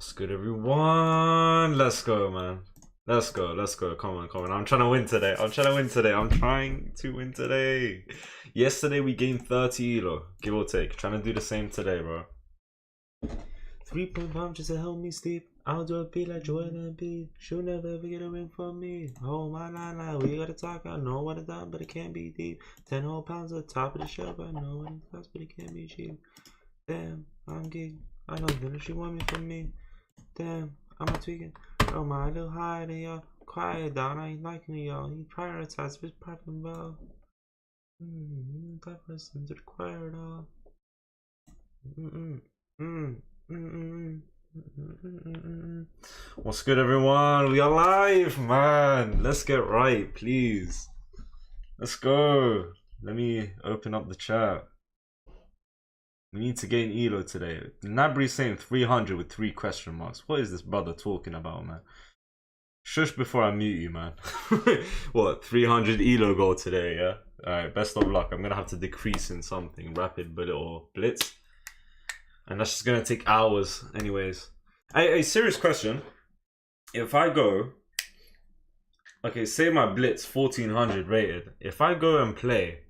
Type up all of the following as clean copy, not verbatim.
What's good, everyone? Let's go, man. Let's go. Come on. I'm trying to win today. I'm trying to win today. Yesterday we gained 30 elo, give or take. Trying to do the same today, bro. 3.5 just to help me sleep. I'll do a beat like Joel and B. She'll never ever get a ring from me. Oh my la, we gotta talk. I know what it's done, but it can't be deep. 10 whole pounds at the top of the shelf. I know what it's cost, but it can't be cheap. Damn, I'm geek. I know that she want me from me. Damn, I'm a tweaking. Oh my, a little higher than y'all. Quiet down, I ain't liking y'all. He prioritized his private well. That person to the choir at all. What's good, everyone? We are live, man. Let's get right, please. Let's go. Let me open up the chat. We need to gain elo today. Nabry's saying 300 with 3 question marks. What is this brother talking about, man? Shush before I mute you, man. What, 300 elo goal today, yeah? Alright, best of luck. I'm gonna have to decrease in something. Rapid, bullet, or blitz. And that's just gonna take hours anyways. A serious question. If I go... Okay, say my blitz 1400 rated. If I go and play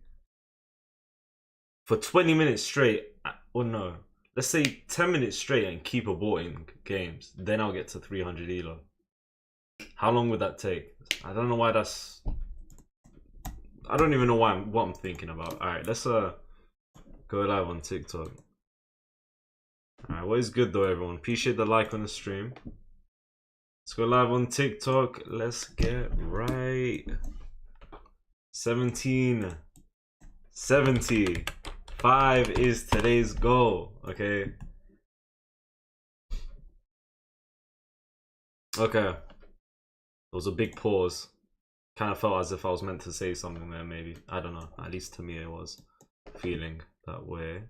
for 20 minutes straight, or no, let's say 10 minutes straight and keep aborting games, then I'll get to 300 elo. How long would that take? I don't know why that's... I don't even know what I'm thinking about. Alright, let's go live on TikTok. Alright, what is good though, everyone? Appreciate the like on the stream. Let's go live on TikTok. Let's get right. 17. 70. 5 is today's goal, okay? Okay. There was a big pause. Kind of felt as if I was meant to say something there, maybe. I don't know. At least to me it was feeling that way.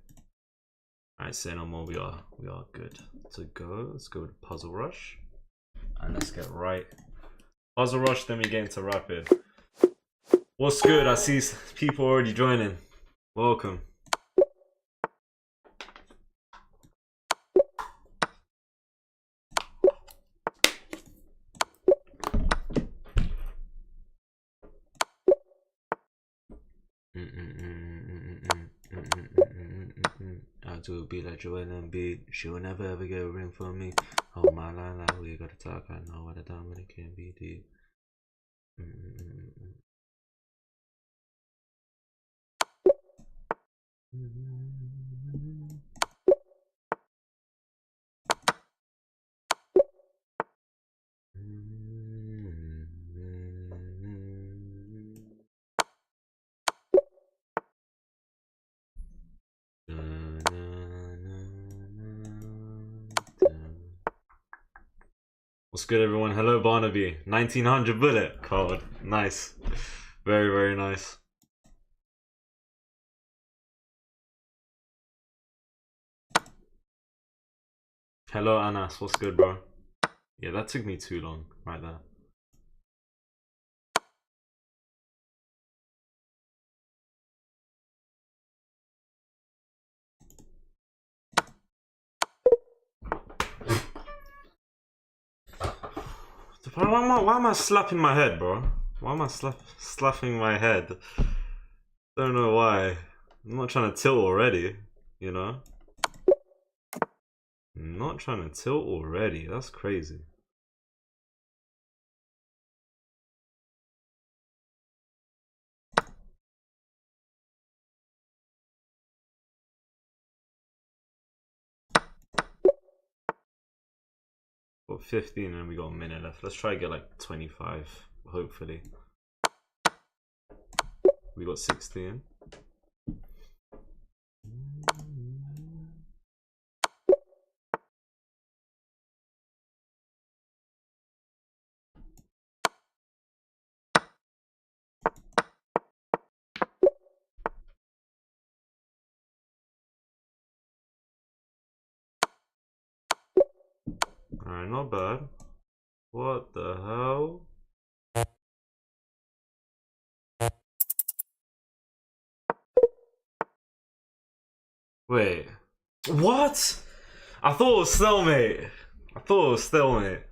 Alright, say no more. We are good to go. Let's go to Puzzle Rush. And let's get right. Puzzle Rush, then we get into Rapid. What's good? I see people already joining. Welcome. I'll do a beat like Joel and B. She'll never ever get a ring from me. Oh my la, we gotta talk. I know what I done, but it can't be deep. What's good, everyone? Hello, Barnaby. 1900 bullet card. Nice. Very, very nice. Hello, Anas. What's good, bro? Yeah, that took me too long right there. Why am I slapping my head, bro? Why am I slapping my head? Don't know why. I'm not trying to tilt already, you know? I'm not trying to tilt already. That's crazy. Got 15 and we got a minute left. Let's try to get like 25, hopefully. We got 16. Alright, not bad. What the hell? Wait. What? I thought it was Cellmate. I thought it was stalemate.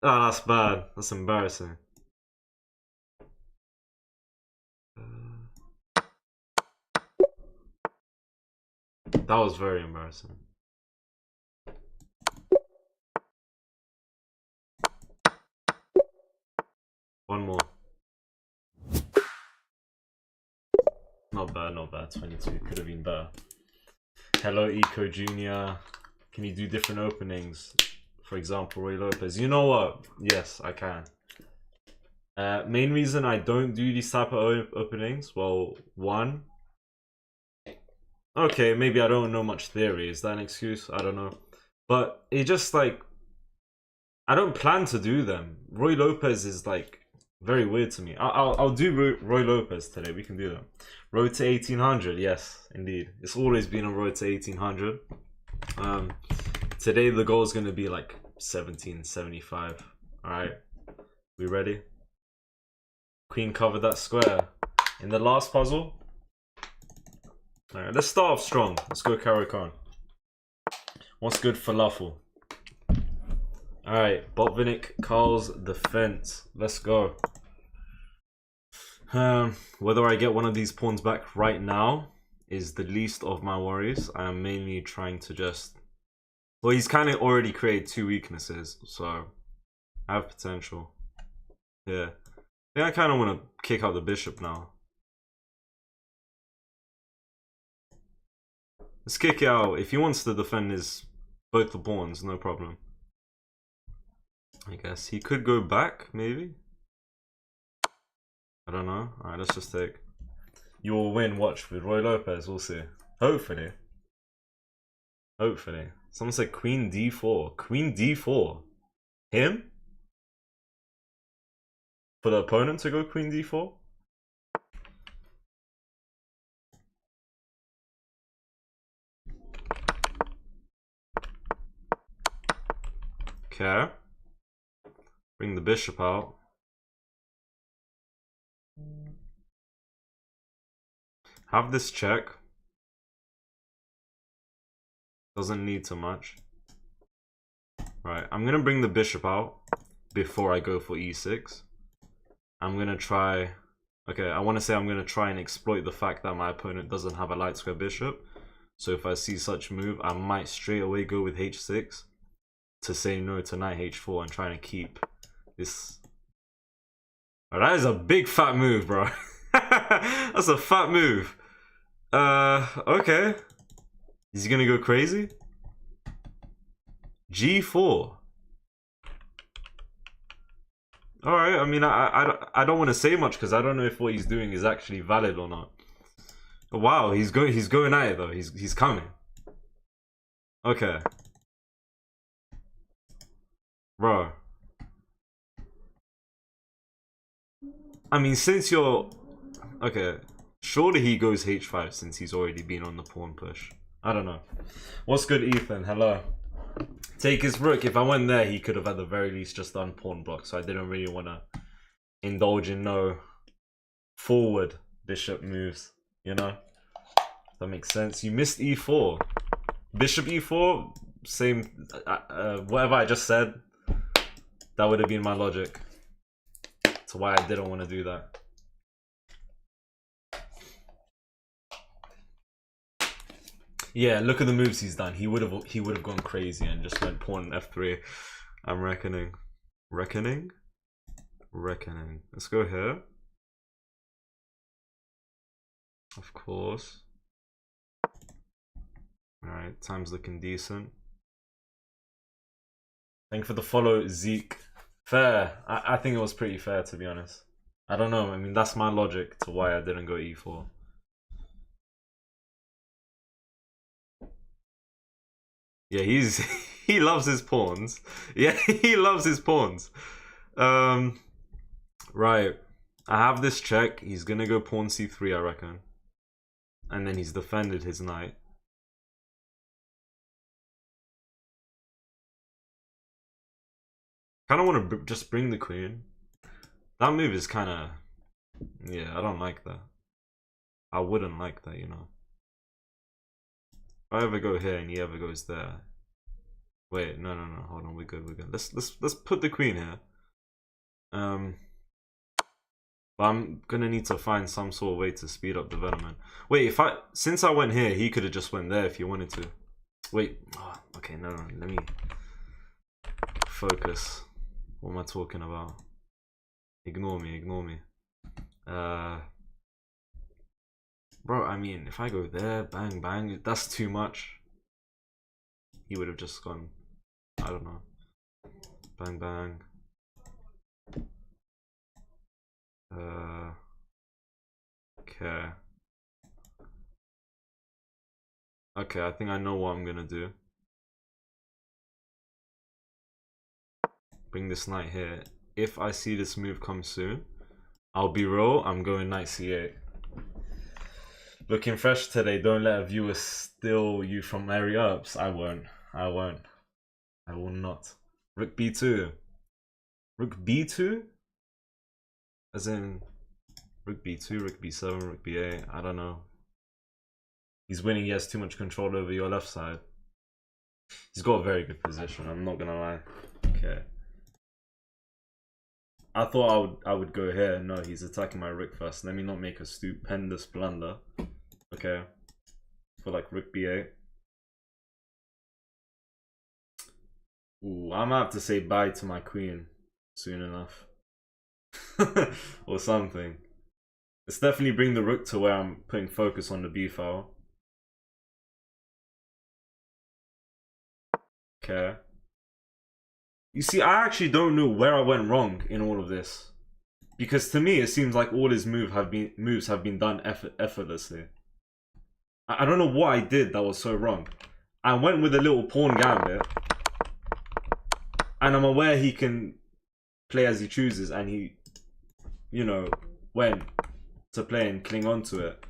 Ah, that's bad. That's embarrassing. That was very embarrassing. One more. Not bad, not bad. 22 could have been better. Hello, Eco Junior. Can you do different openings? For example, Roy Lopez. You know what? Yes, I can. Main reason I don't do these type of openings, well, one, okay, maybe I don't know much theory. Is that an excuse? I don't know. But it just like, I don't plan to do them. Roy Lopez is like very weird to me. I'll do Roy Lopez today. We can do them. Road to 1800. Yes, indeed. It's always been a road to 1800. Today the goal is going to be like 1775. All right. We ready? Queen covered that square. In the last puzzle. All right, let's start off strong. Let's go Karakan. What's good falafel? All right, Botvinnik Carl's defense. Let's go. Whether I get one of these pawns back right now is the least of my worries. I am mainly trying to just... Well, he's kind of already created two weaknesses, so I have potential. Yeah. I think I kind of want to kick out the bishop now. Let's kick it out. If he wants to defend his both the pawns, no problem. I guess he could go back, maybe. I don't know. Alright, let's just take. You will win, watch, with Roy Lopez, we'll see. Hopefully. Hopefully. Someone said Queen D4. Queen D4? Him? For the opponent to go Queen D4? Okay. Bring the bishop out. Have this check. Doesn't need too much. Right, I'm gonna bring the bishop out before I go for e6. I'm gonna try... Okay, I want to say I'm gonna try and exploit the fact that my opponent doesn't have a light square bishop. So if I see such move, I might straight away go with h6 to say no to knight h4 and trying to keep this. Oh, that is a big fat move, bro. That's a fat move. Okay. Is he gonna go crazy? G4. Alright, I mean, I don't want to say much because I don't know if what he's doing is actually valid or not. Wow, he's going at it though. He's coming. Okay. Bro. I mean, since you're... Okay. Surely he goes h5 since he's already been on the pawn push. I don't know. What's good, Ethan? Hello. Take his rook. If I went there, he could have at the very least just done pawn block. So I didn't really want to indulge in no forward bishop moves. You know? That makes sense. You missed e4. Bishop e4, same... whatever I just said, that would have been my logic to why I didn't want to do that. Yeah, look at the moves he's done. He would have gone crazy and just went pawn f3. I'm reckoning. Reckoning? Reckoning. Let's go here. Of course. Alright, time's looking decent. Thank you for the follow, Zeke. Fair. I think it was pretty fair, to be honest. I don't know. I mean, that's my logic to why I didn't go e4. Yeah, he loves his pawns. Yeah, he loves his pawns. Right. I have this check. He's gonna go pawn c3, I reckon. And then he's defended his knight. Kind of want to just bring the queen. That move is kind of... Yeah, I don't like that. I wouldn't like that, you know. If I ever go here and he ever goes there, Wait, no, hold on, we're good. Let's put the queen here. But I'm gonna need to find some sort of way to speed up development. Wait, since I went here, he could have just went there if he wanted to. Wait, okay, no, let me focus. What am I talking about? Ignore me. Bro, I mean, if I go there, bang, that's too much. He would have just gone, I don't know. Bang. Okay, I think I know what I'm gonna do. Bring this knight here. If I see this move come soon, I'll be real, I'm going knight c8. Looking fresh today, don't let a viewer steal you from area ups. I won't. I will not. Rook b2. Rook b2? As in Rook b2, Rook b7, Rook b8. I don't know. He's winning. He has too much control over your left side. He's got a very good position, I'm not gonna lie. Okay. I thought I would go here. No, he's attacking my rook first. Let me not make a stupendous blunder. Okay. For like Rook b8. Ooh, I'm gonna have to say bye to my queen soon enough. Or something. Let's definitely bring the rook to where I'm putting focus on the b file. Okay. You see, I actually don't know where I went wrong in all of this. Because to me, it seems like all his moves have been done effortlessly. I don't know what I did that was so wrong. I went with a little pawn gambit. And I'm aware he can play as he chooses, and he, you know, went to play and cling on to it.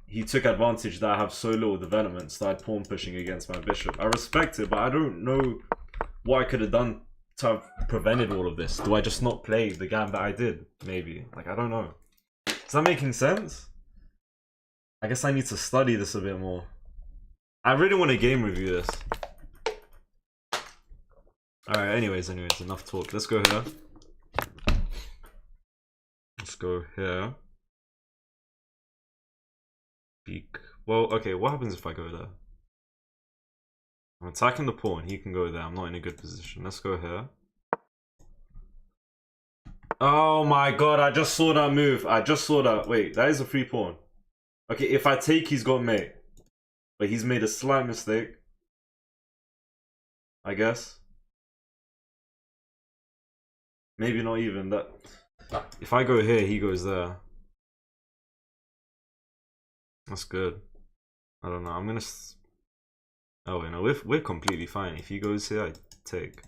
He took advantage that I have so little development, started pawn pushing against my bishop. I respect it, but I don't know what I could have done to have prevented all of this. Do I just not play the gambit I did? Maybe. Like, I don't know. Is that making sense? I guess I need to study this a bit more. I really want to game review this. Alright, anyways, enough talk. Let's go here. Let's go here. Peek. Well, okay, what happens if I go there? I'm attacking the pawn. He can go there. I'm not in a good position. Let's go here. Oh my god, I just saw that move. I just saw that. Wait, that is a free pawn. Okay, if I take, he's got mate. But he's made a slight mistake. I guess. Maybe not even that. If I go here, he goes there. That's good. I don't know. I'm gonna. Oh wait, no, we're completely fine. If he goes here, I take.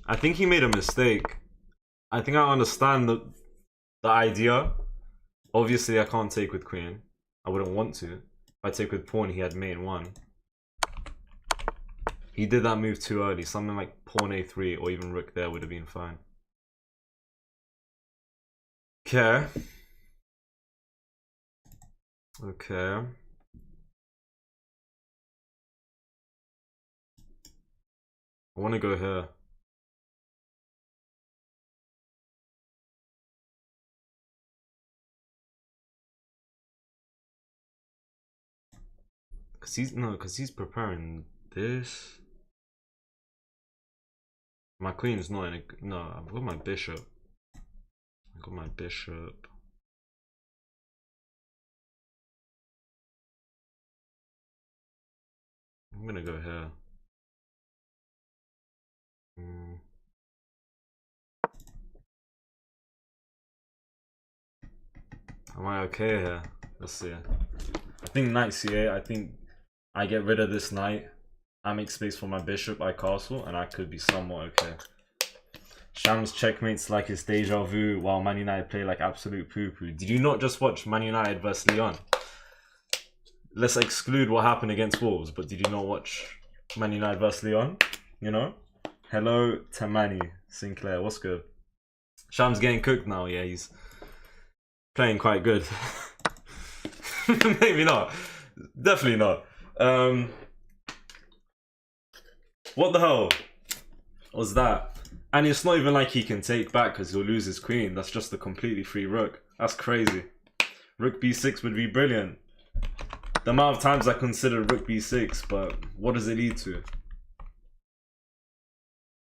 I think he made a mistake. I think I understand the idea. Obviously, I can't take with queen. I wouldn't want to. If I take with pawn, he had mate in one. He did that move too early. Something like pawn a3 or even rook there would have been fine. Okay. Okay. I want to go here. Because he's preparing this. My queen's not in a... No, I've got my bishop. I've got my bishop. I'm gonna go here. Am I okay here? Let's see. I think knight c8. I think I get rid of this knight. I make space for my bishop, I castle, and I could be somewhat okay. Shams checkmates like it's deja vu while Man United play like absolute poo-poo. Did you not just watch Man United vs Lyon? Let's exclude what happened against Wolves, but did you not watch Man United vs Lyon? You know? Hello, Tamani Sinclair. What's good? Shams getting cooked now. Yeah, he's playing quite good. Maybe not. Definitely not. What the hell was that? And it's not even like he can take back because he'll lose his queen. That's just a completely free rook. That's crazy. Rook b6 would be brilliant. The amount of times I considered rook b6, but what does it lead to?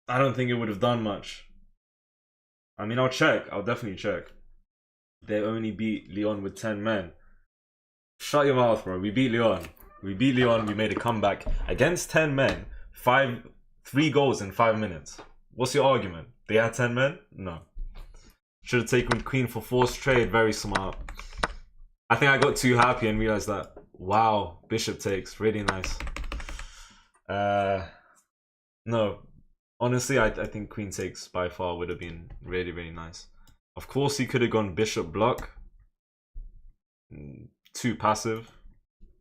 I don't think it would have done much. I mean, I'll check. I'll definitely check. They only beat Lyon with 10 men. Shut your mouth, bro. We beat Lyon. We beat Lyon. We made a comeback against 10 men. 3 goals in 5 minutes. What's your argument? They had 10 men? No. Should have taken queen for forced trade. Very smart. I think I got too happy and realized that, wow, bishop takes. Really nice. No. Honestly, I think queen takes by far would have been really, really nice. Of course, he could have gone bishop block. Too passive,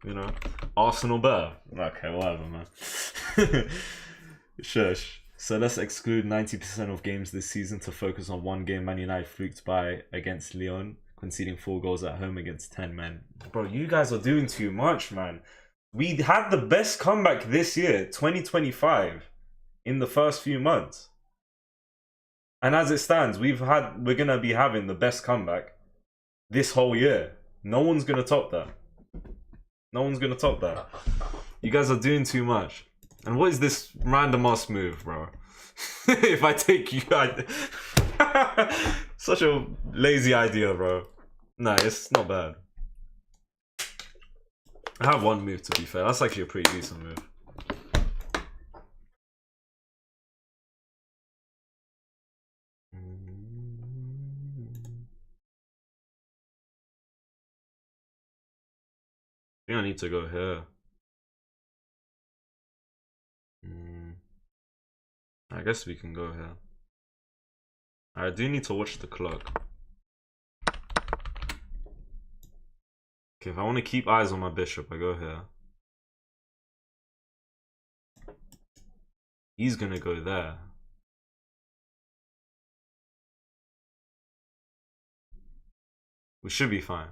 you know. Arsenal better. Okay, whatever, man. Shush. So let's exclude 90% of games this season to focus on one game Man United fluked by against Lyon, conceding 4 goals at home against 10 men. Bro, you guys are doing too much, man. We had the best comeback this year, 2025, in the first few months. And as it stands, we're gonna be having the best comeback this whole year. No one's gonna top that. No one's gonna top that. You guys are doing too much. And what is this random ass move, bro? If I take you, such a lazy idea, bro. Nah, it's not bad. I have one move, to be fair. That's actually a pretty decent move. I think I need to go here. I guess we can go here. I do need to watch the clock. Okay, if I want to keep eyes on my bishop, I go here. He's gonna go there. We should be fine.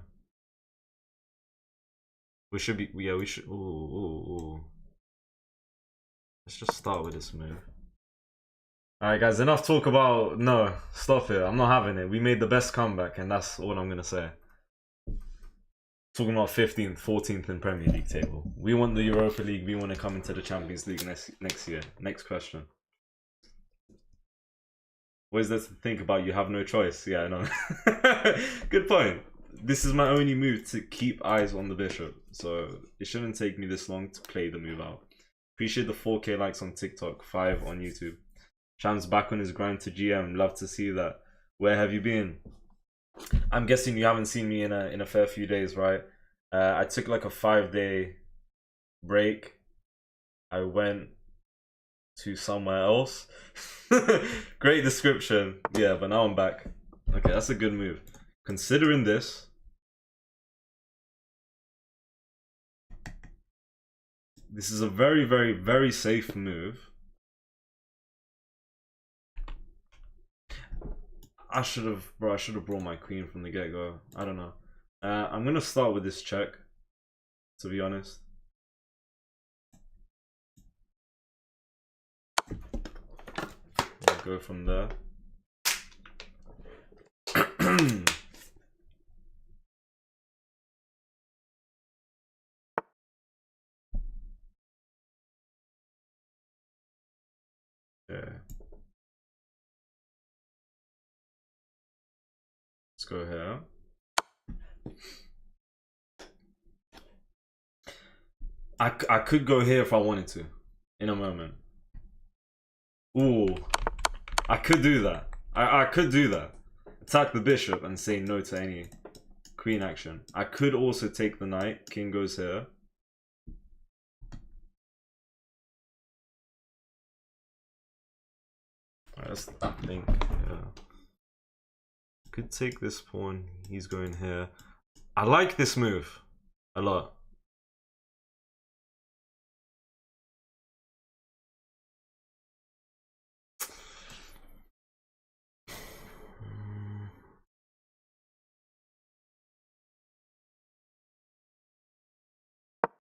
We should be, yeah, we should, ooh. Let's just start with this move. Alright guys, enough talk about, no, stop it, I'm not having it. We made the best comeback and that's all I'm gonna say. Talking about 15th, 14th in Premier League table. We want the Europa League, we want to come into the Champions League next year. Next question. What is there to think about? You have no choice. Yeah, I know. Good point. This is my only move to keep eyes on the bishop, so it shouldn't take me this long to play the move out. Appreciate the 4K likes on TikTok, 5 on YouTube. Shamz back on his grind to GM. Love to see that. Where have you been? I'm guessing you haven't seen me in a fair few days, right? I took like a 5-day break. I went to somewhere else. Great description. Yeah, but now I'm back. Okay, that's a good move. Considering this, this is a very, very, very safe move. I should have brought my queen from the get-go. I don't know. I'm gonna start with this check, to be honest. I'll go from there. Yeah. Let's go here. I could go here if I wanted to, in a moment. Ooh, I could do that. I could do that. Attack the bishop and say no to any queen action. I could also take the knight. King goes here. Let's think. Yeah. Could take this pawn. He's going here. I like this move a lot.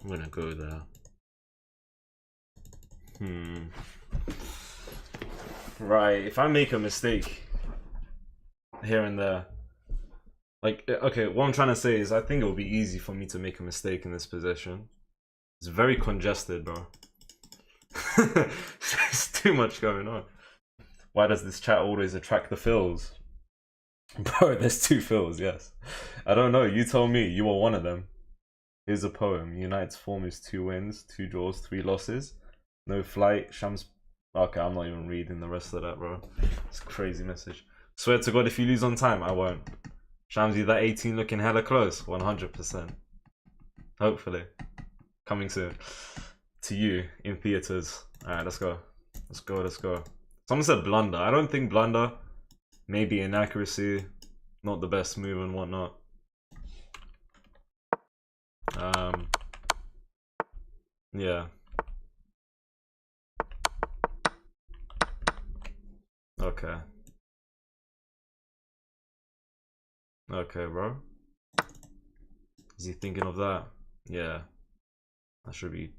I'm gonna go there. Right, if I make a mistake here and there, like, okay, what I'm trying to say is I think it will be easy for me to make a mistake in this position. It's very congested, bro. There's too much going on. Why does this chat always attract the fills? Bro, there's 2 fills, yes. I don't know, you told me, you were one of them. Here's a poem. United's form is 2 wins, 2 draws, 3 losses. No flight, Shamz. Okay, I'm not even reading the rest of that, bro. It's a crazy message. Swear to God, if you lose on time, I won't. Shamzy, that 18 looking hella close. 100%. Hopefully. Coming soon. To you, in theaters. Alright, let's go. Let's go, let's go. Someone said blunder. I don't think blunder. Maybe inaccuracy. Not the best move and whatnot. Yeah. Okay. Okay, bro. Is he thinking of that? Yeah. That should be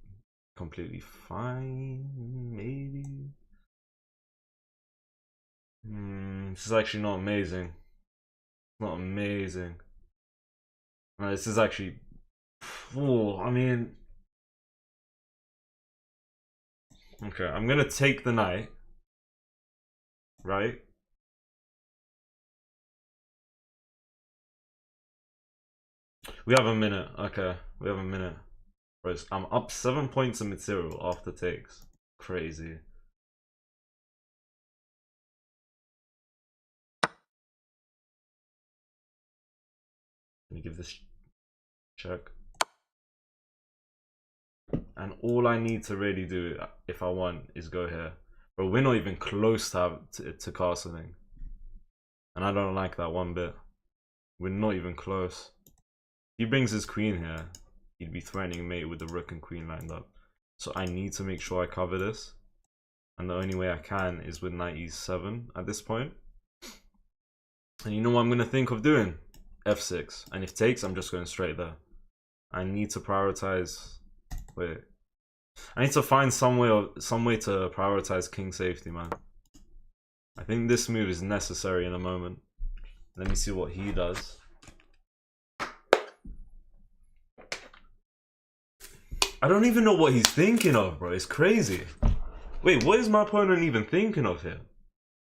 completely fine, maybe. This is actually not amazing. Not amazing. No, this is actually... Oh, I mean... Okay, I'm gonna take the knight. Right? We have a minute. Okay, we have a minute. Right, I'm up 7 points of material after takes. Crazy. Let me give this check. And all I need to really do, if I want, is go here. But we're not even close to castling. And I don't like that one bit. We're not even close. He brings his queen here. He'd be threatening mate with the rook and queen lined up. So I need to make sure I cover this. And the only way I can is with knight e7 at this point. And you know what I'm going to think of doing? f6. And if takes, I'm just going straight there. I need to prioritize... Wait. I need to find some way to prioritize king safety, man. I think this move is necessary in a moment. Let me see what he does. I don't even know what he's thinking of, bro. It's crazy. Wait, what is my opponent even thinking of here?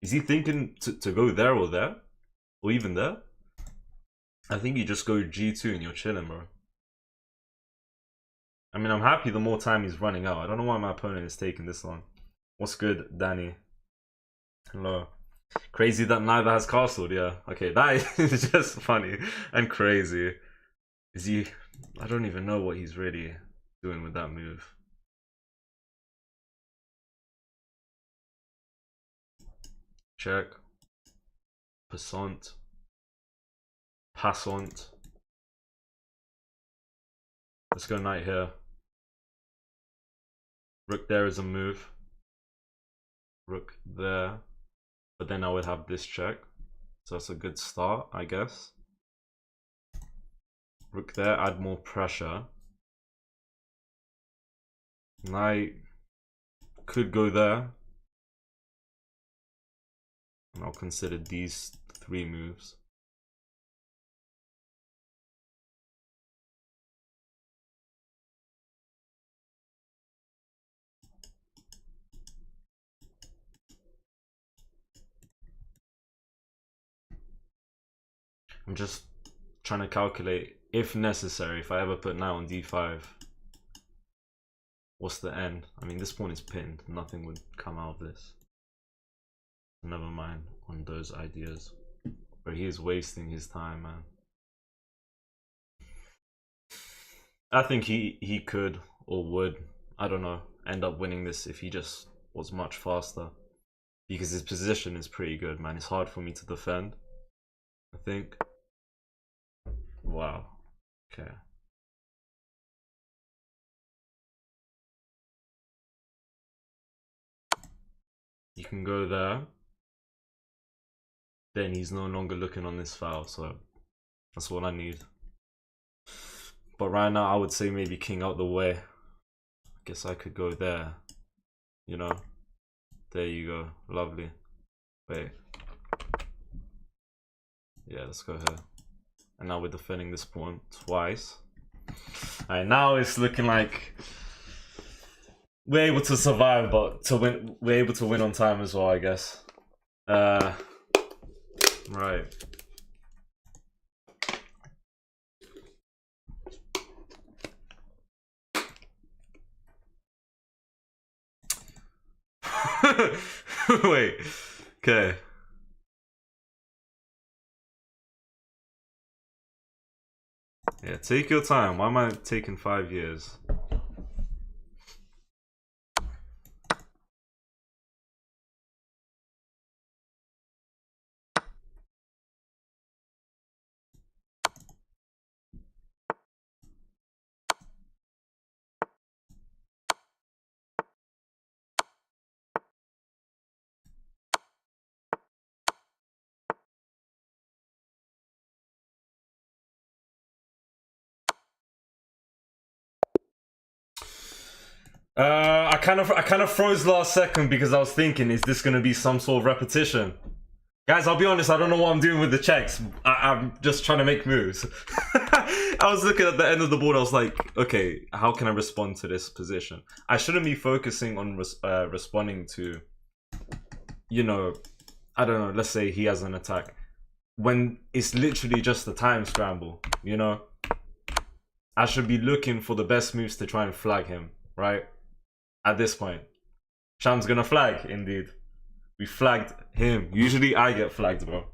Is he thinking to go there or there? Or even there? I think you just go g2 and you're chilling, bro. I mean, I'm happy the more time he's running out. I don't know why my opponent is taking this long. What's good, Danny? Hello. Crazy that neither has castled, yeah. Okay, that is just funny and crazy. Is he... I don't even know what he's really doing with that move. Check. Passant. Passant. Let's go knight here. Rook there is a move. Rook there. But then I would have this check. So that's a good start, I guess. Rook there, add more pressure. Knight could go there. And I'll consider these 3 moves. I'm just trying to calculate, if necessary, if I ever put knight on d5, what's the end? I mean, this pawn is pinned. Nothing would come out of this. Never mind on those ideas. But he is wasting his time, man. I think he could or would, I don't know, end up winning this if he just was much faster. Because his position is pretty good, man. It's hard for me to defend, I think. Wow. Okay. You can go there. Then he's no longer looking on this file, so that's what I need. But right now I would say maybe king out the way. I guess I could go there. You know, there you go. Lovely. Wait. Yeah, let's go here. And now we're defending this pawn twice. Alright, now it's looking like we're able to survive, but to win, we're able to win on time as well, I guess. Right. Wait. Okay. Yeah, take your time. Why am I taking 5 years? I kind of froze last second because I was thinking, is this gonna be some sort of repetition? Guys, I'll be honest, I don't know what I'm doing with the checks. I'm just trying to make moves. I was looking at the end of the board, I was like, okay, how can I respond to this position? I shouldn't be focusing on responding to, you know, I don't know, let's say he has an attack. When it's literally just a time scramble, you know? I should be looking for the best moves to try and flag him, right? At this point. Sham's gonna flag, indeed. We flagged him. Usually I get flagged, bro.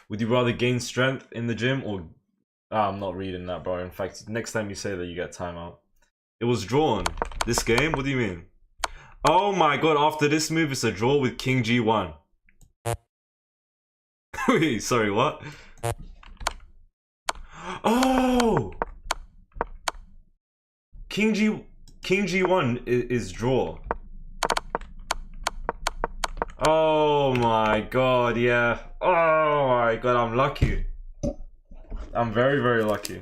Would you rather gain strength in the gym or... I'm not reading that, bro. In fact, next time you say that, you get timeout. It was drawn. This game? What do you mean? Oh my god, after this move, it's a draw with King G1. Wait, sorry, what? Oh! King G1 is draw. Oh my god, yeah. Oh my god, I'm lucky. I'm very, very lucky.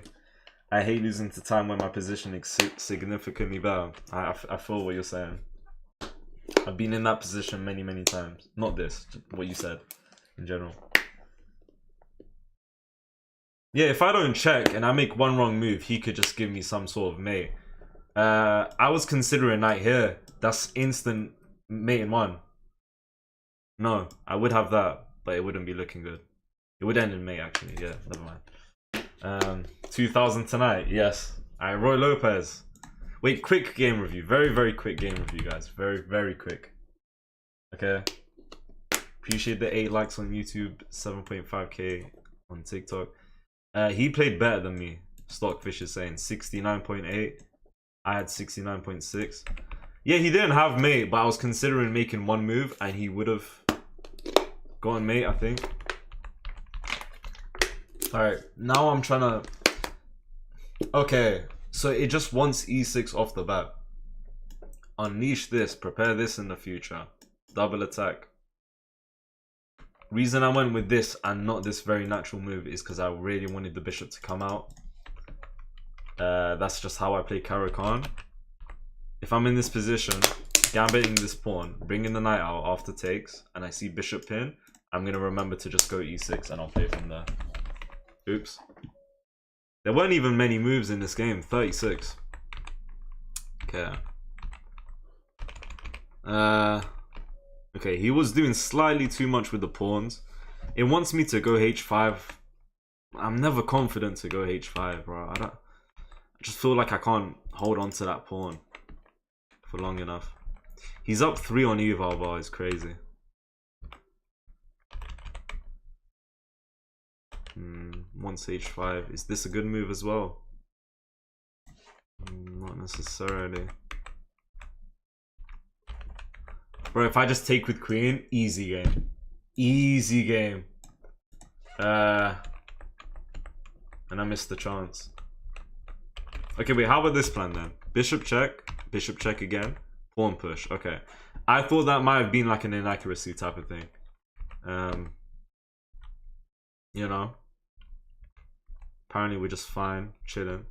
I hate losing to time when my position is significantly better. I feel what you're saying. I've been in that position many, many times. Not this, what you said in general. Yeah, if I don't check and I make one wrong move, he could just give me some sort of mate. I was considering knight here. That's instant mate in one. No, I would have that, but it wouldn't be looking good. It would end in mate, actually. Yeah, never mind. 2000 tonight. Yes. Alright, Roy Lopez. Wait, quick game review. Very, very quick game review, guys. Very, very quick. Okay. Appreciate the 8 likes on YouTube. 7.5k on TikTok. He played better than me. Stockfish is saying 69.8. I had 69.6. Yeah, he didn't have mate, but I was considering making one move and he would have gotten mate, I think. Alright, now I'm trying to... Okay, so it just wants e6 off the bat. Unleash this, prepare this in the future. Double attack. Reason I went with this and not this very natural move is because I really wanted the bishop to come out. That's just how I play Caro-Kann. If I'm in this position, gambiting this pawn, bringing the knight out after takes, and I see bishop pin, I'm going to remember to just go e6 and I'll play from there. Oops. There weren't even many moves in this game. 36. Okay. Okay, he was doing slightly too much with the pawns. It wants me to go h5. I'm never confident to go h5, bro. I just feel like I can't hold on to that pawn for long enough. He's up 3 on eval bar. It's crazy. Once h5. Is this a good move as well? Not necessarily. Bro, if I just take with queen, easy game. Easy game. And I missed the chance. Okay, wait, how about this plan then? Bishop check again, pawn push. Okay. I thought that might have been like an inaccuracy type of thing. You know? Apparently we're just fine, chilling.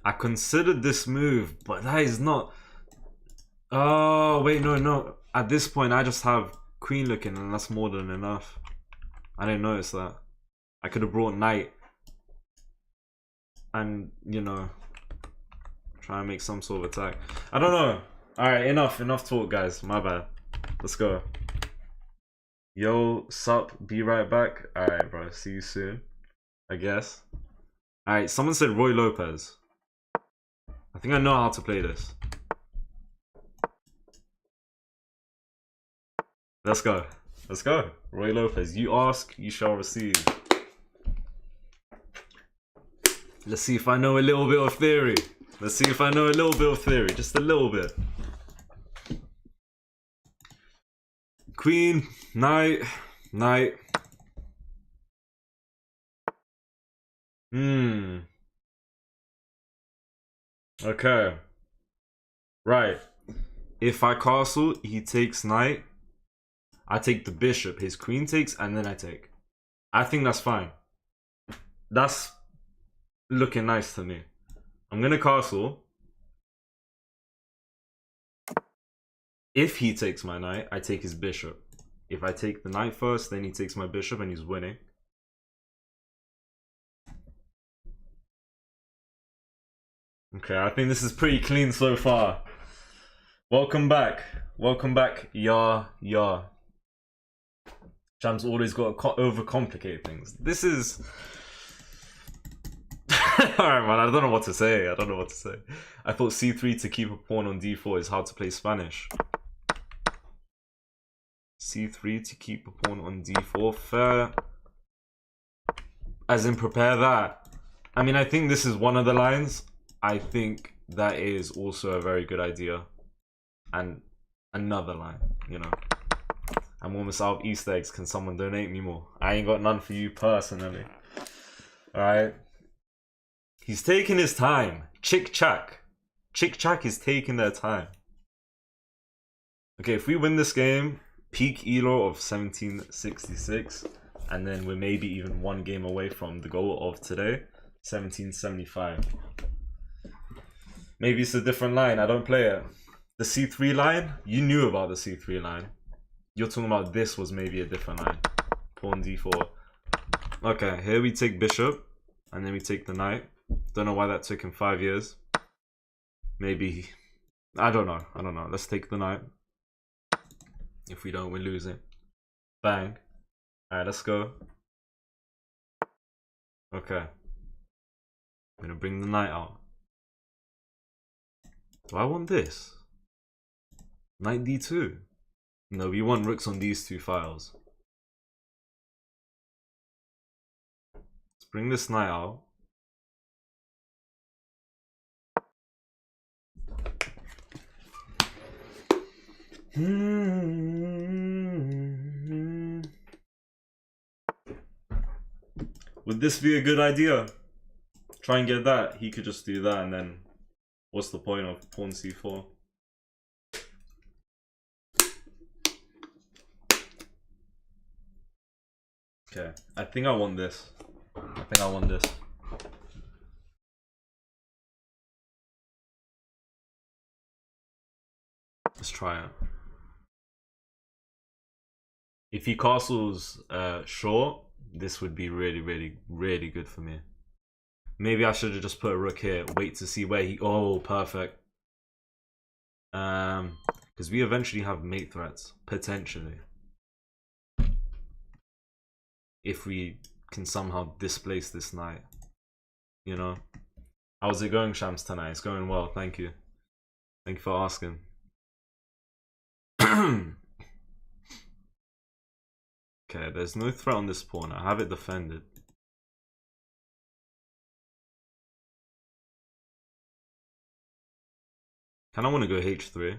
I considered this move, but that is not... Oh, wait, no. At this point, I just have queen looking, and that's more than enough. I didn't notice that. I could have brought knight. And, you know, try and make some sort of attack. I don't know. Alright, enough talk, guys. My bad. Let's go. Yo, sup, be right back. Alright, bro. See you soon, I guess. Alright, someone said Roy Lopez. I think I know how to play this. Let's go. Let's go. Roy Lopez. You ask, you shall receive. Let's see if I know a little bit of theory. Let's see if I know a little bit of theory. Just a little bit. Queen, knight. Okay. Right. If I castle, he takes knight. I take the bishop. His queen takes, and then I take. I think that's fine. That's looking nice to me. I'm gonna castle. If he takes my knight, I take his bishop. If I take the knight first, then he takes my bishop and he's winning. Okay, I think this is pretty clean so far. Welcome back. Welcome back. Yeah. Shamz always got to overcomplicate things. This is... Alright, man, I don't know what to say. I thought c3 to keep a pawn on d4 is how to play Spanish. c3 to keep a pawn on d4. Fair. As in prepare that. I mean, I think this is one of the lines. I think that is also a very good idea. And another line, you know. I'm almost out of Easter eggs. Can someone donate me more? I ain't got none for you personally. Alright. He's taking his time. Chick-chack is taking their time. Okay, if we win this game, peak ELO of 1766, and then we're maybe even one game away from the goal of today, 1775. Maybe it's a different line. I don't play it. The c3 line, you knew about the c3 line. You're talking about this was maybe a different line. Pawn d4. Okay, here we take bishop, and then we take the knight. Don't know why that took him 5 years. Maybe... I don't know. Let's take the knight. If we don't, we're losing. Bang. Alright, let's go. Okay. I'm gonna bring the knight out. Do I want this? Knight d2. No, we want rooks on these two files. Let's bring this knight out. Would this be a good idea? Try and get that. He could just do that, and then what's the point of pawn c4? Okay, I think I want this. Let's try it. If he castles short, this would be really good for me. Maybe I should have just put a rook here. Wait to see where he... Oh, perfect. Because we eventually have mate threats. Potentially. If we can somehow displace this knight. You know? How's it going, Shamz, tonight? It's going well, thank you. Thank you for asking. Okay, there's no threat on this pawn. I have it defended. Kind of want to go h3.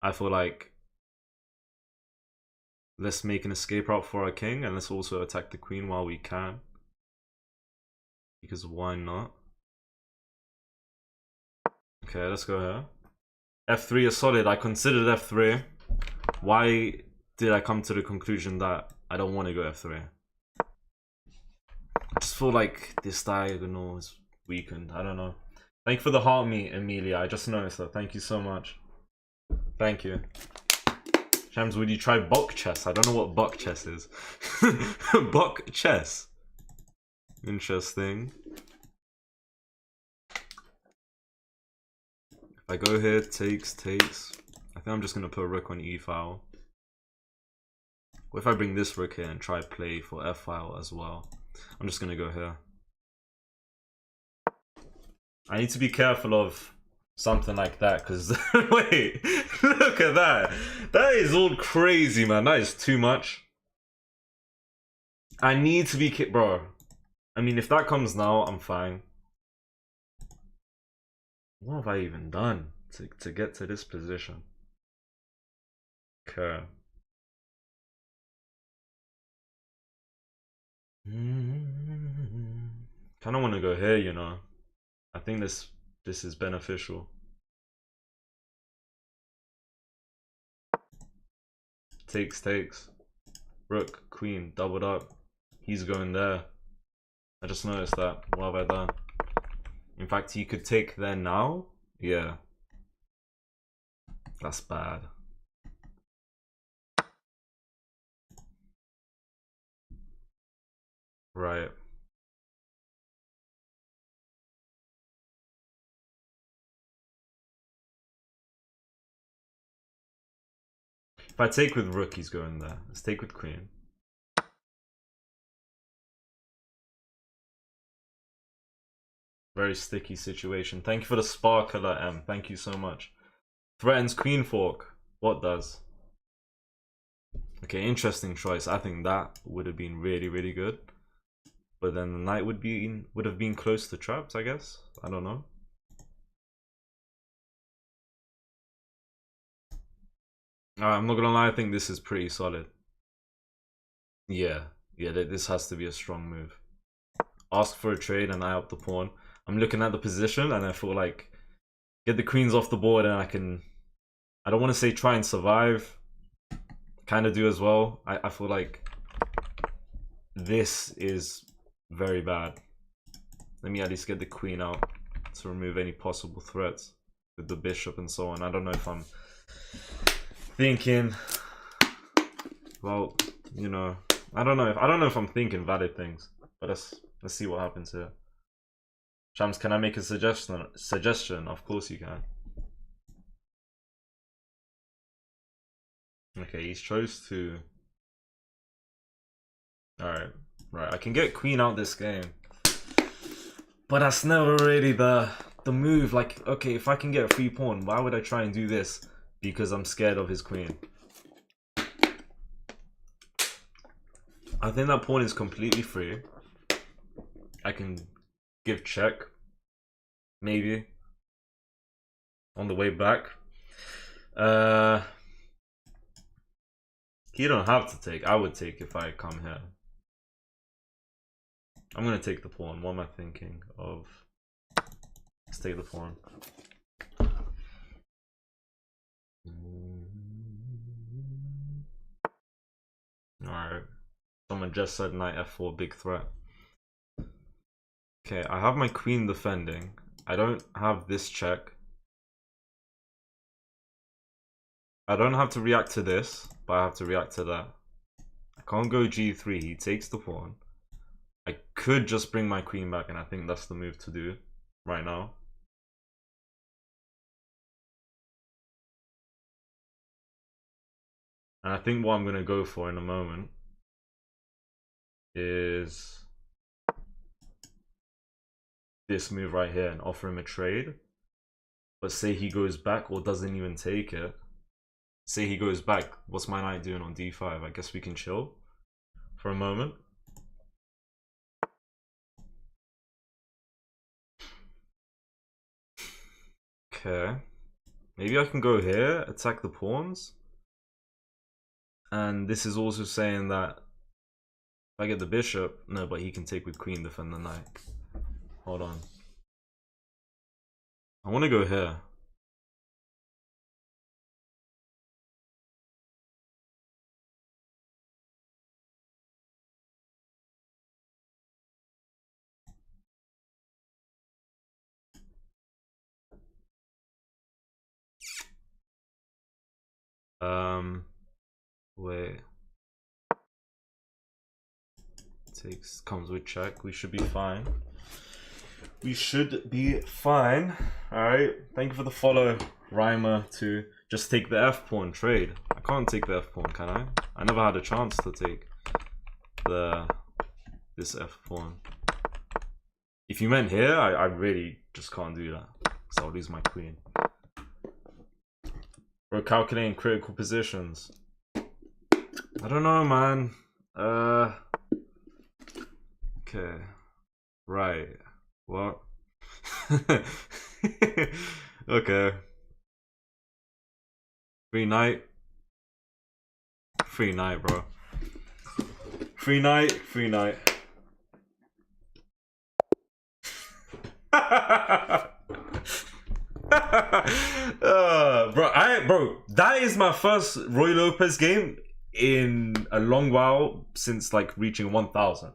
I feel like let's make an escape route for our king, and let's also attack the queen while we can. Because why not? Okay, let's go here. f3 is solid. I considered f3. Why did I come to the conclusion that I don't want to go f3? I just feel like this diagonal is weakened. I don't know. Thank you for the heart meet, Amelia. I just noticed that. Thank you so much. Thank you. Shams, would you try buck chess? I don't know what buck chess is. Buck chess. Interesting. If I go here, takes. I think I'm just gonna put a rook on e file. What if I bring this rook here and try play for f file as well? I'm just gonna go here. I need to be careful of something like that, because wait, look at that. That is all crazy, man. That is too much. I need to be bro. I mean, if that comes now, I'm fine. What have I even done to get to this position? Okay. Kind of want to go here, you know. I think this is beneficial. Takes. Rook, queen, doubled up. He's going there. I just noticed that. What have I done? In fact, he could take there now. Yeah. That's bad. Right. If I take with rook, he's going there. Let's take with queen. Very sticky situation. Thank you for the sparkler, M. Thank you so much. Threatens queen fork. What does? Okay, interesting choice. I think that would have been really, really good. But then the knight would have been close to traps, I guess. I don't know. I'm not gonna lie, I think this is pretty solid. Yeah, this has to be a strong move. Ask for a trade and I up the pawn. I'm looking at the position and I feel like get the queens off the board and I don't want to say try and survive. Kind of do as well. I feel like this is very bad. Let me at least get the queen out to remove any possible threats with the bishop and so on. I don't know if I'm thinking, well, you know, I don't know if I'm thinking valid things, but let's see what happens here. Shams, can I make a suggestion? Of course you can. Okay, he's chose to. Alright, right. I can get queen out this game, but that's never really the move. Like, okay, if I can get a free pawn, why would I try and do this? Because I'm scared of his queen. I think that pawn is completely free. I can give check, maybe, on the way back. You don't have to take. I would take if I come here. I'm gonna take the pawn. What am I thinking of? Let's take the pawn. Alright. Someone just said knight f4, big threat. Okay, I have my queen defending. I don't have this check. I don't have to react to this, but I have to react to that. I can't go g3, he takes the pawn. I could just bring my queen back, and I think that's the move to do right now. And I think what I'm going to go for in a moment is this move right here and offer him a trade. But say he goes back or doesn't even take it. Say he goes back, what's my knight doing on d5? I guess we can chill for a moment. Okay. Maybe I can go here, attack the pawns. And this is also saying that if I get the bishop, no, but he can take with queen, defend the knight. Hold on. I want to go here. Wait. Comes with check. We should be fine. We should be fine. Alright. Thank you for the follow, Rhymer, to just take the F pawn trade. I can't take the F pawn, can I? I never had a chance to take this F pawn. If you meant here, I really just can't do that. Because I'll lose my queen. We're calculating critical positions. I don't know, man. Okay. Right. What? Okay. Free knight. Free knight, bro. Free knight. Free knight. Bro, that is my first Roy Lopez game in a long while since like reaching 1000.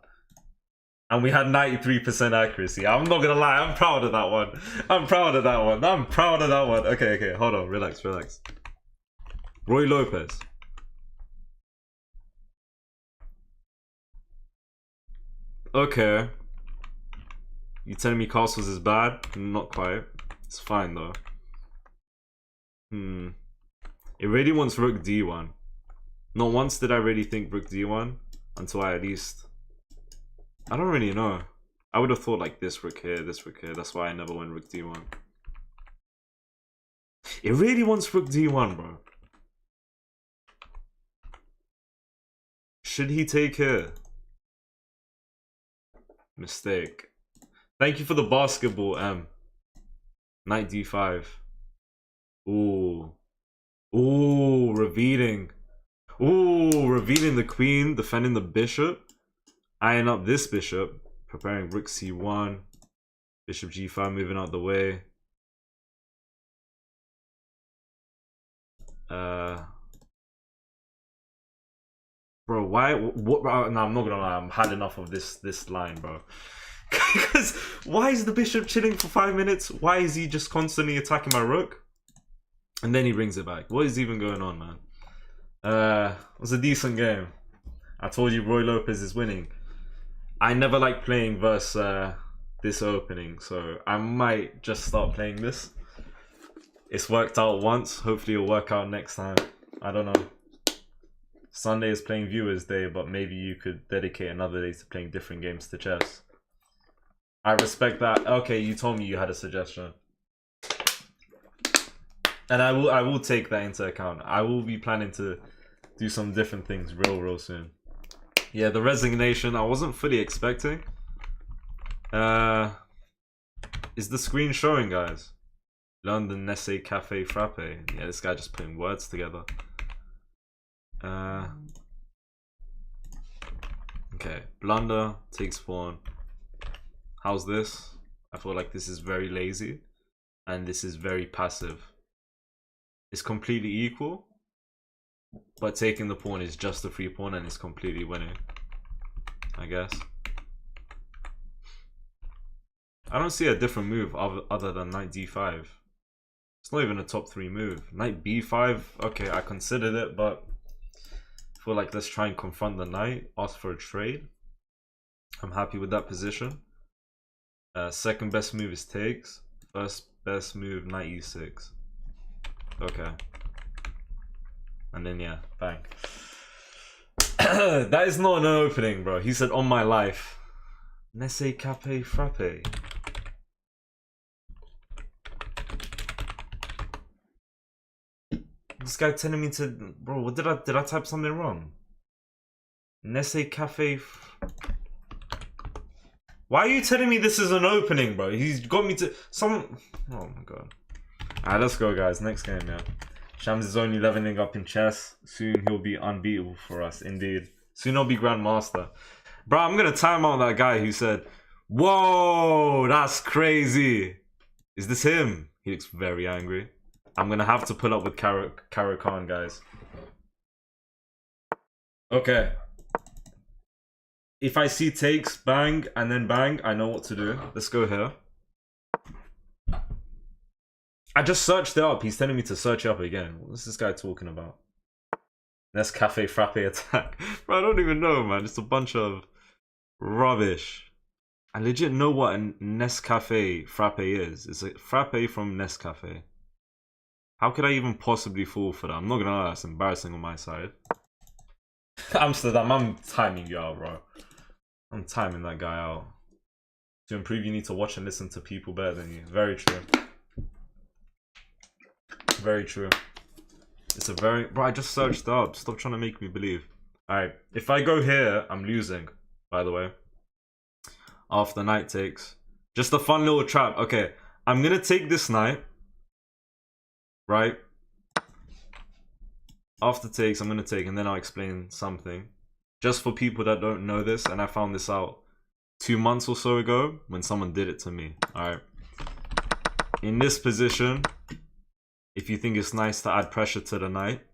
And we had 93% accuracy. I'm not gonna lie, I'm proud of that one. I'm proud of that one. I'm proud of that one. Okay, hold on, relax. Roy Lopez. Okay. You telling me castles is bad? Not quite. It's fine though. It really wants rook d1. Not once did I really think rook d1 until I I don't really know. I would have thought like this rook here, this rook here. That's why I never went rook d1. It really wants rook d1, bro. Should he take here? Mistake. Thank you for the basketball, M. Knight d5. Ooh. Ooh, revealing. Ooh, revealing the queen, defending the bishop. Eyeing up this bishop. Preparing rook c1. Bishop g5, moving out the way. Bro, why? What? No, I'm not gonna lie. I'm had enough of this line, bro. Because why is the bishop chilling for 5 minutes? Why is he just constantly attacking my rook? And then he brings it back. What is even going on, man? It was a decent game. I told you Roy Lopez is winning. I never like playing versus this opening, so I might just start playing this. It's worked out once. Hopefully it'll work out next time. I don't know. Sunday is playing Viewers Day, but maybe you could dedicate another day to playing different games to chess. I respect that. Okay, you told me you had a suggestion. And I will take that into account. I will be planning to do some different things real soon. Yeah, the resignation I wasn't fully expecting. Is the screen showing, guys? London Nestle Cafe Frappe. Yeah, this guy just putting words together. Okay, blunder, takes pawn. How's this? I feel like this is very lazy. And this is very passive. It's completely equal. But taking the pawn is just a free pawn and it's completely winning. I guess. I don't see a different move other than knight d5. It's not even a top 3 move. Knight b5, okay, I considered it, but I feel like let's try and confront the knight, ask for a trade. I'm happy with that position. Second best move is takes. First best move, knight e6. Okay. And then yeah, bang. That is not an opening, bro. He said on my life. Nesse Cafe Frappe. This guy telling me to, bro, what did I type something wrong? Nesse Cafe. Why are you telling me this is an opening, bro? He's got me to some. Oh my god. Alright, let's go, guys. Next game, yeah. Shamz is only leveling up in chess. Soon he'll be unbeatable for us, indeed. Soon he'll be Grandmaster. Bro, I'm gonna time out that guy who said, "Whoa, that's crazy." Is this him? He looks very angry. I'm gonna have to pull up with Kara Khan, guys. Okay. If I see takes, bang, and then bang, I know what to do. Let's go here. I just searched it up. He's telling me to search it up again. What's this guy talking about? Nescafe frappe attack. Bro, I don't even know, man. It's a bunch of rubbish. I legit know what a Nescafe frappe is. It's a frappe from Nescafe. How could I even possibly fall for that? I'm not gonna lie, that's embarrassing on my side. Amsterdam, I'm timing you out, bro. I'm timing that guy out. To improve, you need to watch and listen to people better than you. Very true. Very true. It's a very... Bro, I just searched up. Stop trying to make me believe. Alright, if I go here, I'm losing, by the way. After knight takes. Just a fun little trap. Okay, I'm gonna take this knight. Right? After takes, I'm gonna take, and then I'll explain something. Just for people that don't know this, and I found this out 2 months or so ago when someone did it to me. Alright. In this position, if you think it's nice to add pressure to the knight,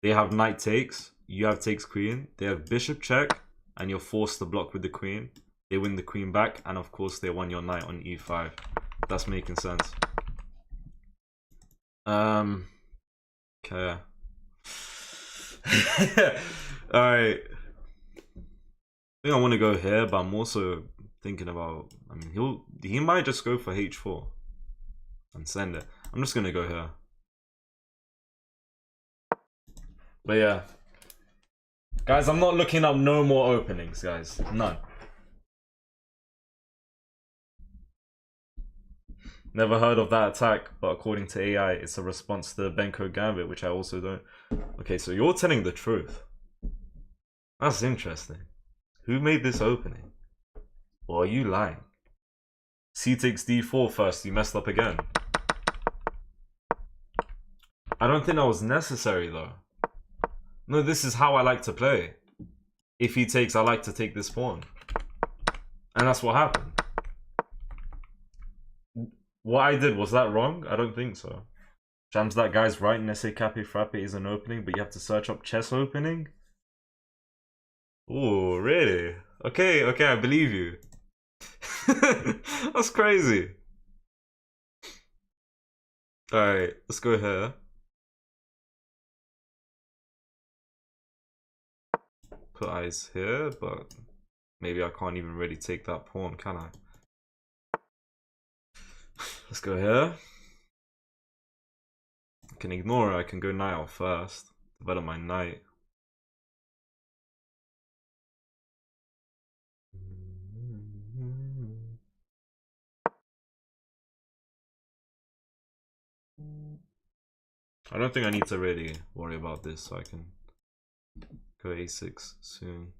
they have knight takes, you have takes queen, they have bishop check, and you're forced to block with the queen. They win the queen back, and of course they won your knight on e5. That's making sense. Okay. Alright. I think I want to go here, but I'm also thinking about... I mean, he might just go for h4 and send it. I'm just gonna go here. But yeah. Guys, I'm not looking up no more openings, guys. None. Never heard of that attack, but according to AI, it's a response to the Benko Gambit, which I also don't. Okay, so you're telling the truth. That's interesting. Who made this opening? Or are you lying? C takes d4 first, you messed up again. I don't think that was necessary though. No, this is how I like to play. If he takes, I like to take this pawn. And that's what happened. What I did, was that wrong? I don't think so. Shams, that guy's right. Nescafe frappe is an opening, but you have to search up chess opening? Oh, really? Okay, okay, I believe you. That's crazy. Alright, let's go here. Put eyes here, but maybe I can't even really take that pawn, can I? Let's go here. I can ignore it, I can go knight out first. Develop my knight. I don't think I need to really worry about this, so I can go a6 soon.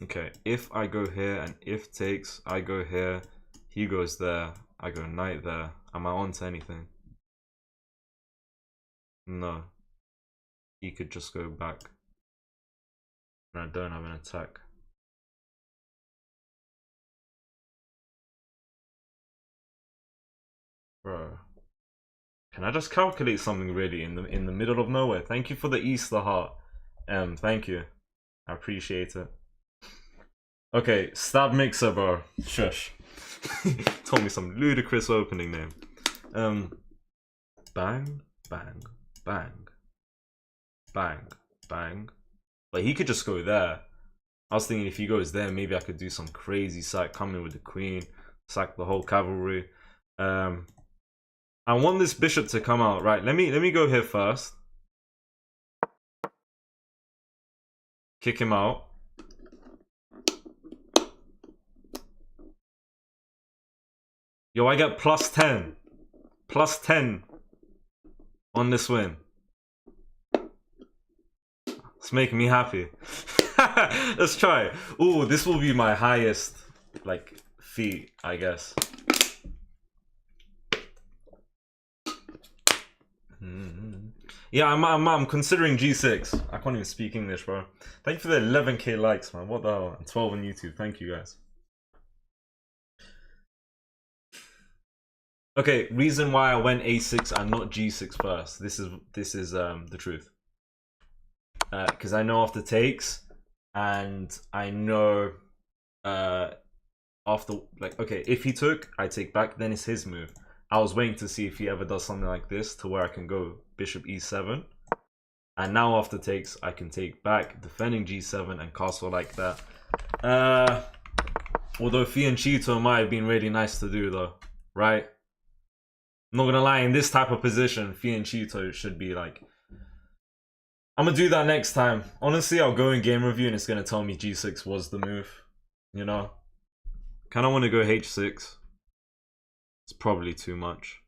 Okay, if I go here and if takes, I go here, he goes there, I go knight there. Am I on to anything? No. He could just go back. And I don't have an attack. Bro. Can I just calculate something really in the middle of nowhere? Thank you for the Easter heart. Thank you. I appreciate it. Okay, stab mixer, bro. Shush. Told me some ludicrous opening name. Bang, bang, bang. Bang, bang. Like, he could just go there. I was thinking if he goes there, maybe I could do some crazy sack, come in with the queen, sack the whole cavalry. I want this bishop to come out. Right, let me go here first. Kick him out. Yo, I get plus 10. Plus 10 on this win. It's making me happy. Let's try it. Ooh, this will be my highest, like, feat, I guess. Yeah, I'm considering G6. I can't even speak English, bro. Thank you for the 11k likes, man. What the hell? And 12 on YouTube. Thank you, guys. Okay, reason why I went A6 and not G6 first. This is the truth. Because I know after takes, and I know after, like, okay, if he took, I take back, then it's his move. I was waiting to see if he ever does something like this to where I can go bishop e7 And now after takes, I can take back, defending g7 and castle like that. Although fianchetto might have been really nice to do though, right? Not gonna lie, in this type of position, fianchetto should be like... I'm gonna do that next time. Honestly, I'll go in game review and it's gonna tell me g6 was the move, you know? Kinda wanna go h6. It's probably too much.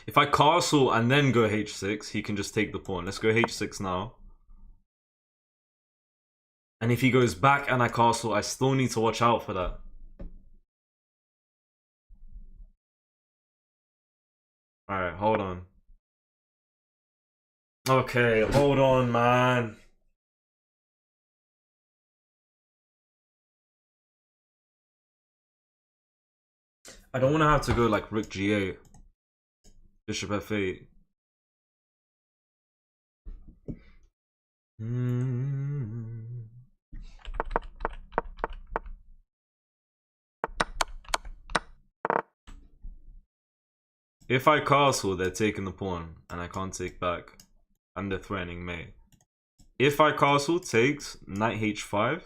If I castle and then go h6, he can just take the pawn. Let's go h6 now. And if he goes back and I castle, I still need to watch out for that. Alright, hold on. Okay, hold on, man. I don't want to have to go like rook g8. Bishop f8. If I castle, they're taking the pawn, and I can't take back. And they're threatening mate. If I castle, takes knight h5.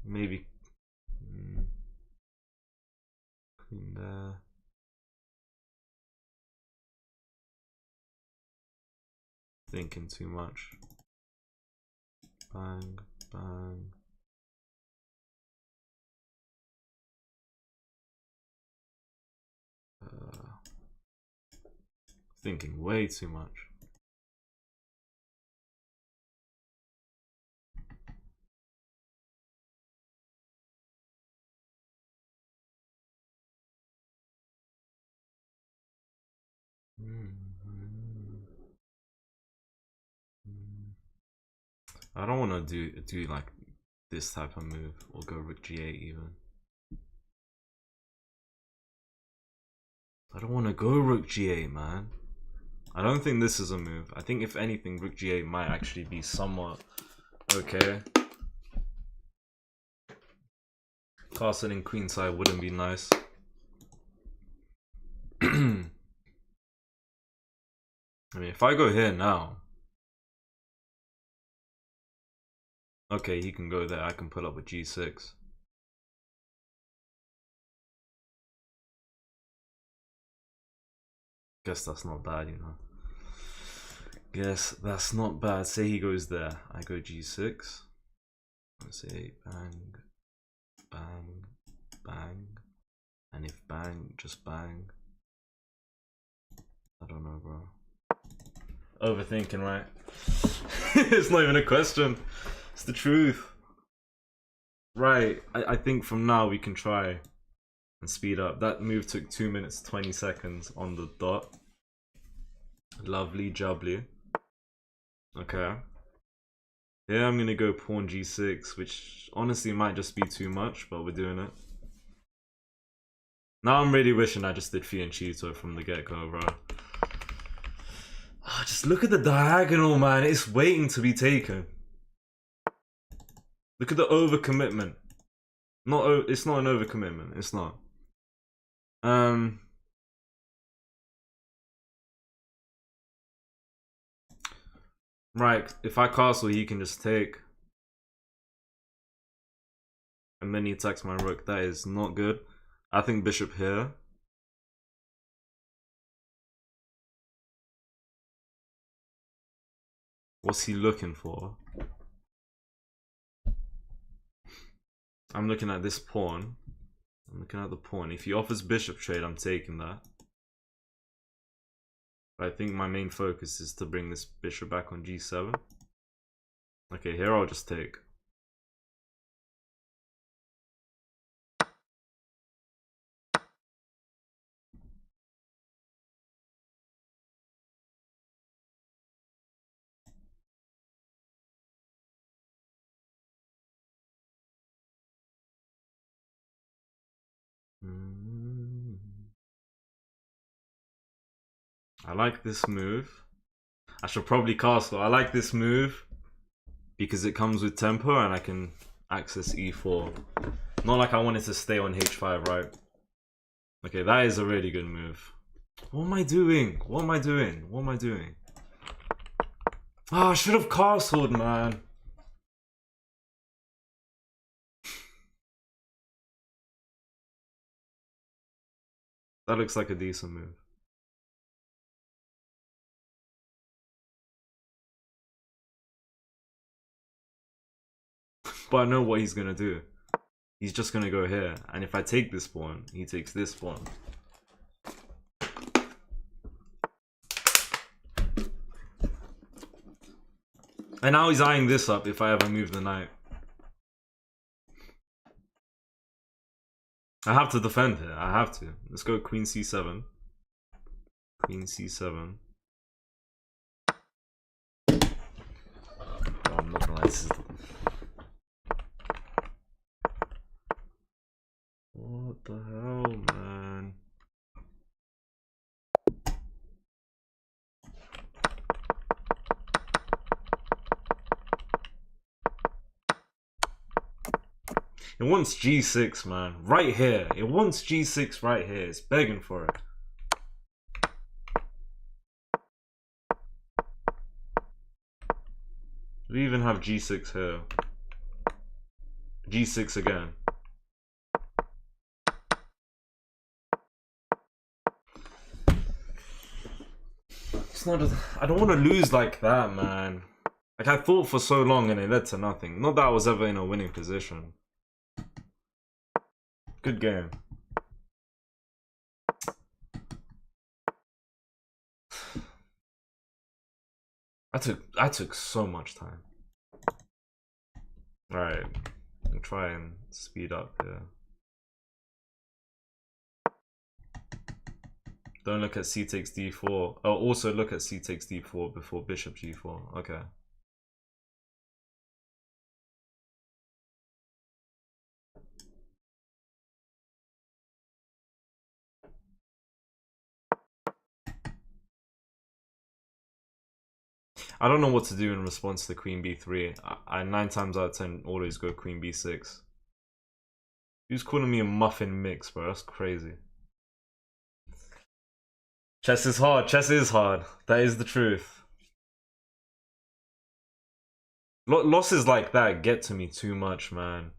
Maybe queen there. Thinking too much. Bang, bang. Thinking way too much. I don't want to do like this type of move or go rook g8 even. I don't want to go rook g8, man. I don't think this is a move. I think if anything, rook g8 might actually be somewhat okay. Castling queenside wouldn't be nice. I mean, if I go here now, okay, he can go there. I can put up with g6. Guess that's not bad, you know. Guess that's not bad. Say he goes there. I go g6. Let's say bang, bang, bang. And if bang, just bang. I don't know, bro. Overthinking, right? It's not even a question. It's the truth. Right. I think from now we can try and speed up. That move took 2 minutes 20 seconds on the dot. Lovely jubbly. Okay. Here I'm gonna go pawn g6, which honestly might just be too much, but we're doing it. Now I'm really wishing I just did fianchetto from the get-go, bro. Oh, just look at the diagonal, man. It's waiting to be taken. Look at the overcommitment. It's not an overcommitment. It's not. Right. If I castle, he can just take. And then he attacks my rook. That is not good. I think bishop here. What's he looking for? I'm looking at this pawn. I'm looking at the pawn. If he offers bishop trade, I'm taking that. But I think my main focus is to bring this bishop back on g7. Okay, here I'll just take. I like this move. I should probably castle. I like this move because it comes with tempo and I can access e4. Not like I wanted to stay on h5, right? Okay, that is a really good move. What am I doing? What am I doing? What am I doing? Ah, I should have castled, man. That looks like a decent move. But I know what he's gonna do. He's just gonna go here. And if I take this pawn, he takes this pawn. And now he's eyeing this up if I ever move the knight. I have to defend here. I have to. Let's go queen c7. Queen c7. Oh, I'm not gonna lie. This is... What the hell, man? It wants g6, man. Right here. It wants g6 right here. It's begging for it. We even have g6 here. g6 again. It's not. I don't want to lose like that, man. Like, I thought for so long and it led to nothing. Not that I was ever in a winning position. Good game. I took so much time. Alright. I'll try and speed up here. Don't look at c takes d4. Oh, also look at c takes d4 before bishop g4. Okay. I don't know what to do in response to queen b3. I 9 times out of 10 always go queen b6. Who's calling me a muffin mix, bro? That's crazy. Chess is hard. Chess is hard. That is the truth. Losses like that get to me too much, man.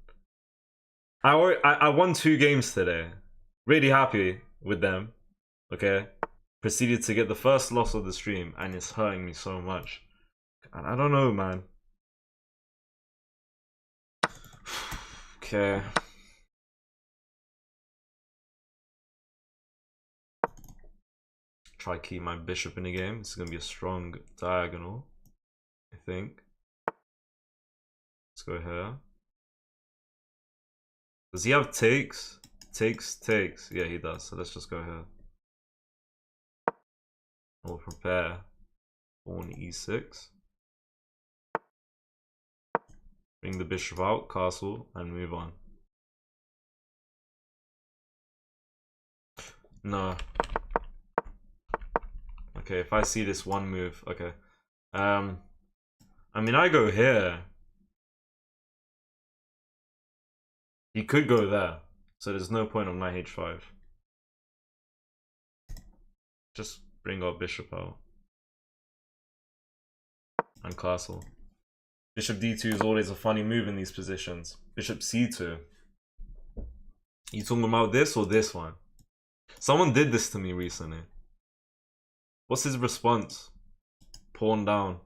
I won 2 games today. Really happy with them. Okay. Proceeded to get the first loss of the stream, and it's hurting me so much. And I don't know, man. Okay. Try to keep my bishop in the game. This is gonna be a strong diagonal, I think. Let's go here. Does he have takes? Takes. Yeah, he does. So let's just go here. We'll prepare. Pawn e6. Bring the bishop out, castle, and move on. No. Okay, if I see this one move, okay. I mean, I go here. He could go there, so there's no point on knight h5. Just bring our bishop out. And castle. Bishop d2 is always a funny move in these positions. Bishop c2. You talking about this or this one? Someone did this to me recently. What's his response? Pawn down.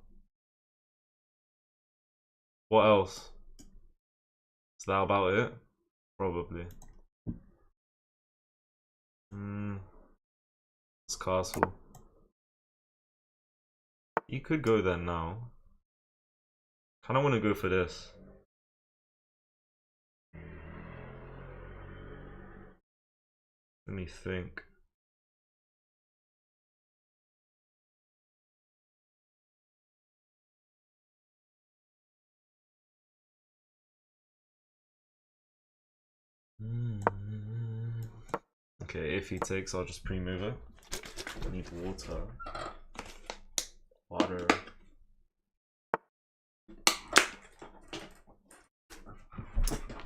What else? Is that about it? Probably. It's castle. You could go there now. Kinda wanna go for this. Let me think. Okay, if he takes, I'll just pre-move it. I need water.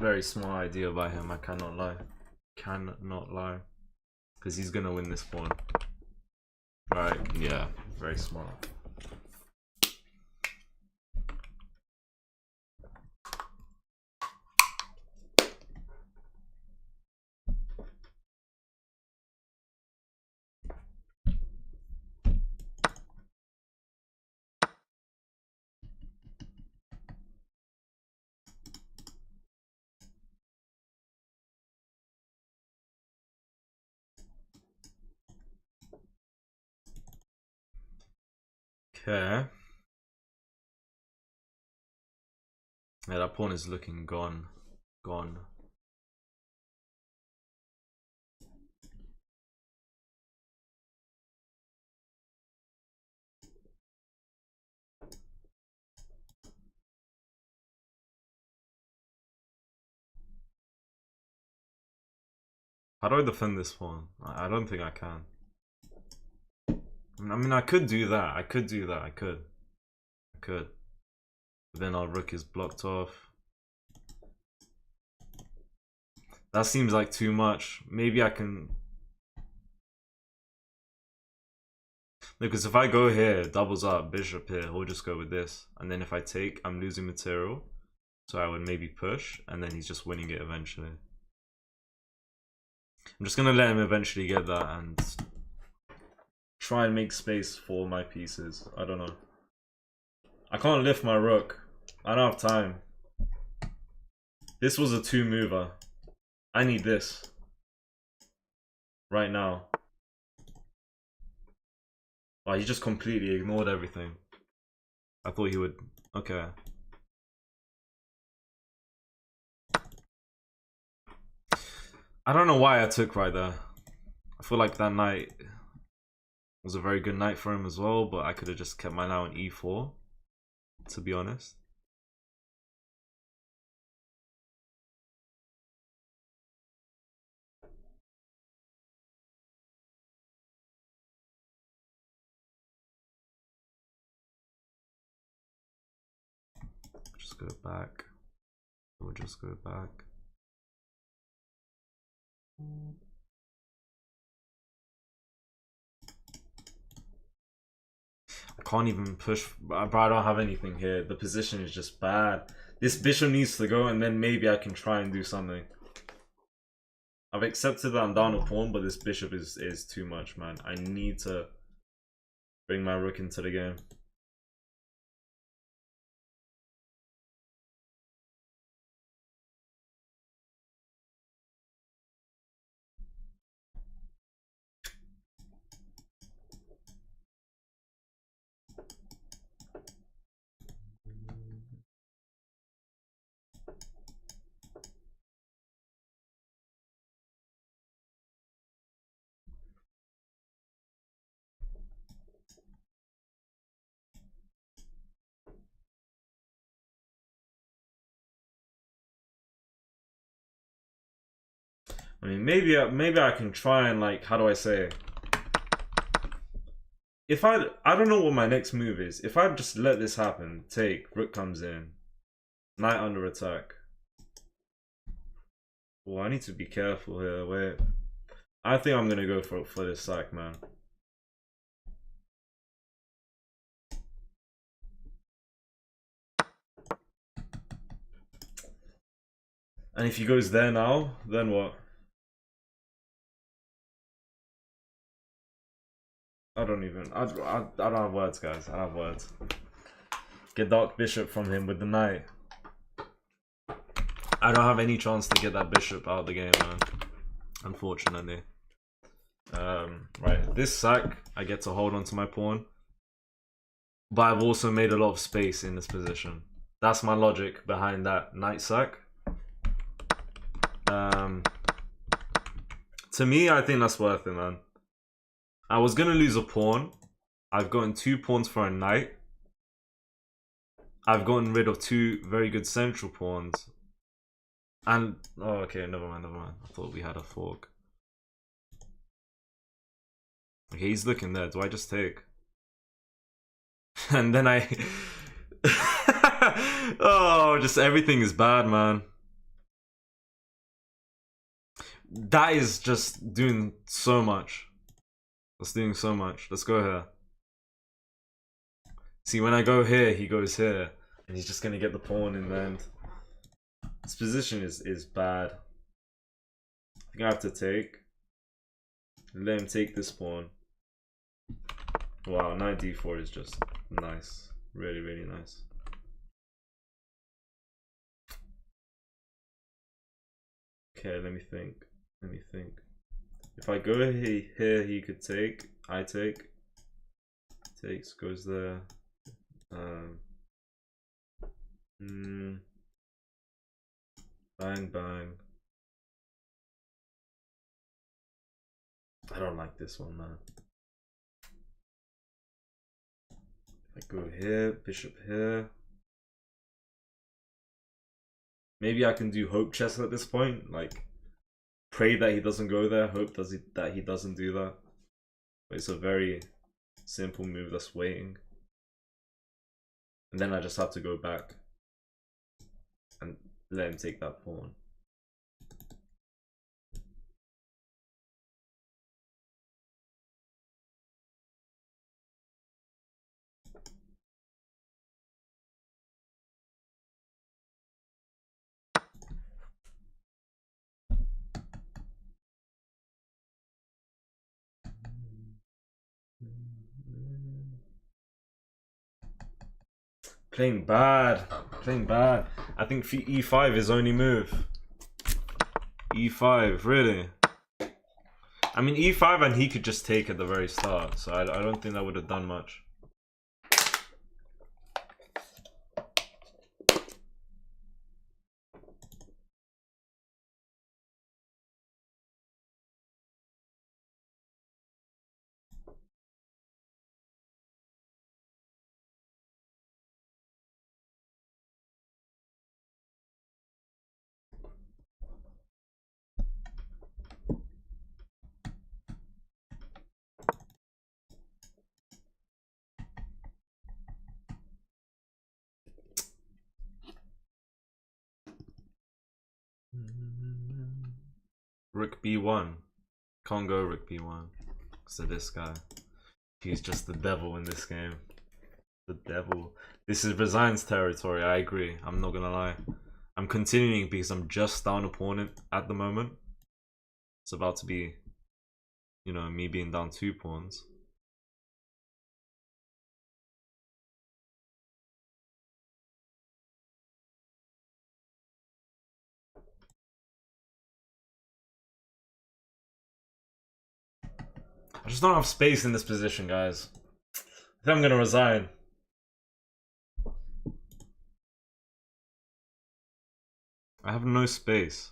Very smart idea by him, I cannot lie. Cannot lie. Because he's gonna win this pawn. Right, yeah, very smart. Okay. Yeah, that pawn is looking gone. Gone. How do I defend this pawn? I don't think I can. I mean, I could do that. I could do that. I could. But then our rook is blocked off. That seems like too much. Maybe I can... Because if I go here, doubles up, bishop here, he'll just go with this. And then if I take, I'm losing material. So I would maybe push, and then he's just winning it eventually. I'm just gonna let him eventually get that and try and make space for my pieces. I don't know. I can't lift my rook. I don't have time. This was a 2-mover. I need this. Right now. Oh, he just completely ignored everything. I thought he would... Okay. I don't know why I took right there. I feel like that knight was a very good knight for him as well, but I could have just kept my knight on e4, to be honest. Just go back. We'll just go back. I can't even push, but I don't have anything here. The position is just bad. This bishop needs to go, and then maybe I can try and do something. I've accepted that I'm down a pawn, but this bishop is too much, man. I need to bring my rook into the game. I mean, maybe I can try and, like, how do I say it? If I don't know what my next move is. If I just let this happen, take, rook comes in, knight under attack. Well, I need to be careful here. Wait, I think I'm gonna go for this sack, man. And if he goes there now, then what? I don't have words, guys. I don't have words. Get Dark Bishop from him with the knight. I don't have any chance to get that bishop out of the game, man. Unfortunately. Right, this sack, I get to hold on to my pawn. But I've also made a lot of space in this position. That's my logic behind that knight sack. To me, I think that's worth it, man. I was gonna lose a pawn. I've gotten 2 pawns for a knight. I've gotten rid of 2 very good central pawns. And oh, okay, never mind. I thought we had a fork. Okay, he's looking there. Do I just take? And then I oh, just everything is bad, man. that is just doing so much. That's doing so much. Let's go here. See, when I go here, he goes here. And he's just gonna get the pawn in the end. This position is bad. I think I have to take. Let him take this pawn. Wow, knight d4 is just nice. Really, really nice. Okay, let me think. Let me think. If I go here, he could take. I take. Takes, goes there. Bang, bang. I don't like this one, man. If I go here, bishop here. Maybe I can do hope chess at this point. Like, pray that he doesn't go there. Hope that he doesn't do that. But it's a very simple move that's waiting. And then I just have to go back and let him take that pawn. Playing bad. Playing bad. I think e5 is only move. e5, really? I mean, e5 and he could just take at the very start, so I don't think that would have done much. Rook b1. Can't go rook b1. So this guy, he's just the devil in this game. The devil. This is Resign's territory, I agree. I'm not gonna lie. I'm continuing because I'm just down a pawn at the moment. It's about to be, you know, me being down 2 pawns. I just don't have space in this position, guys. I think I'm gonna resign. I have no space.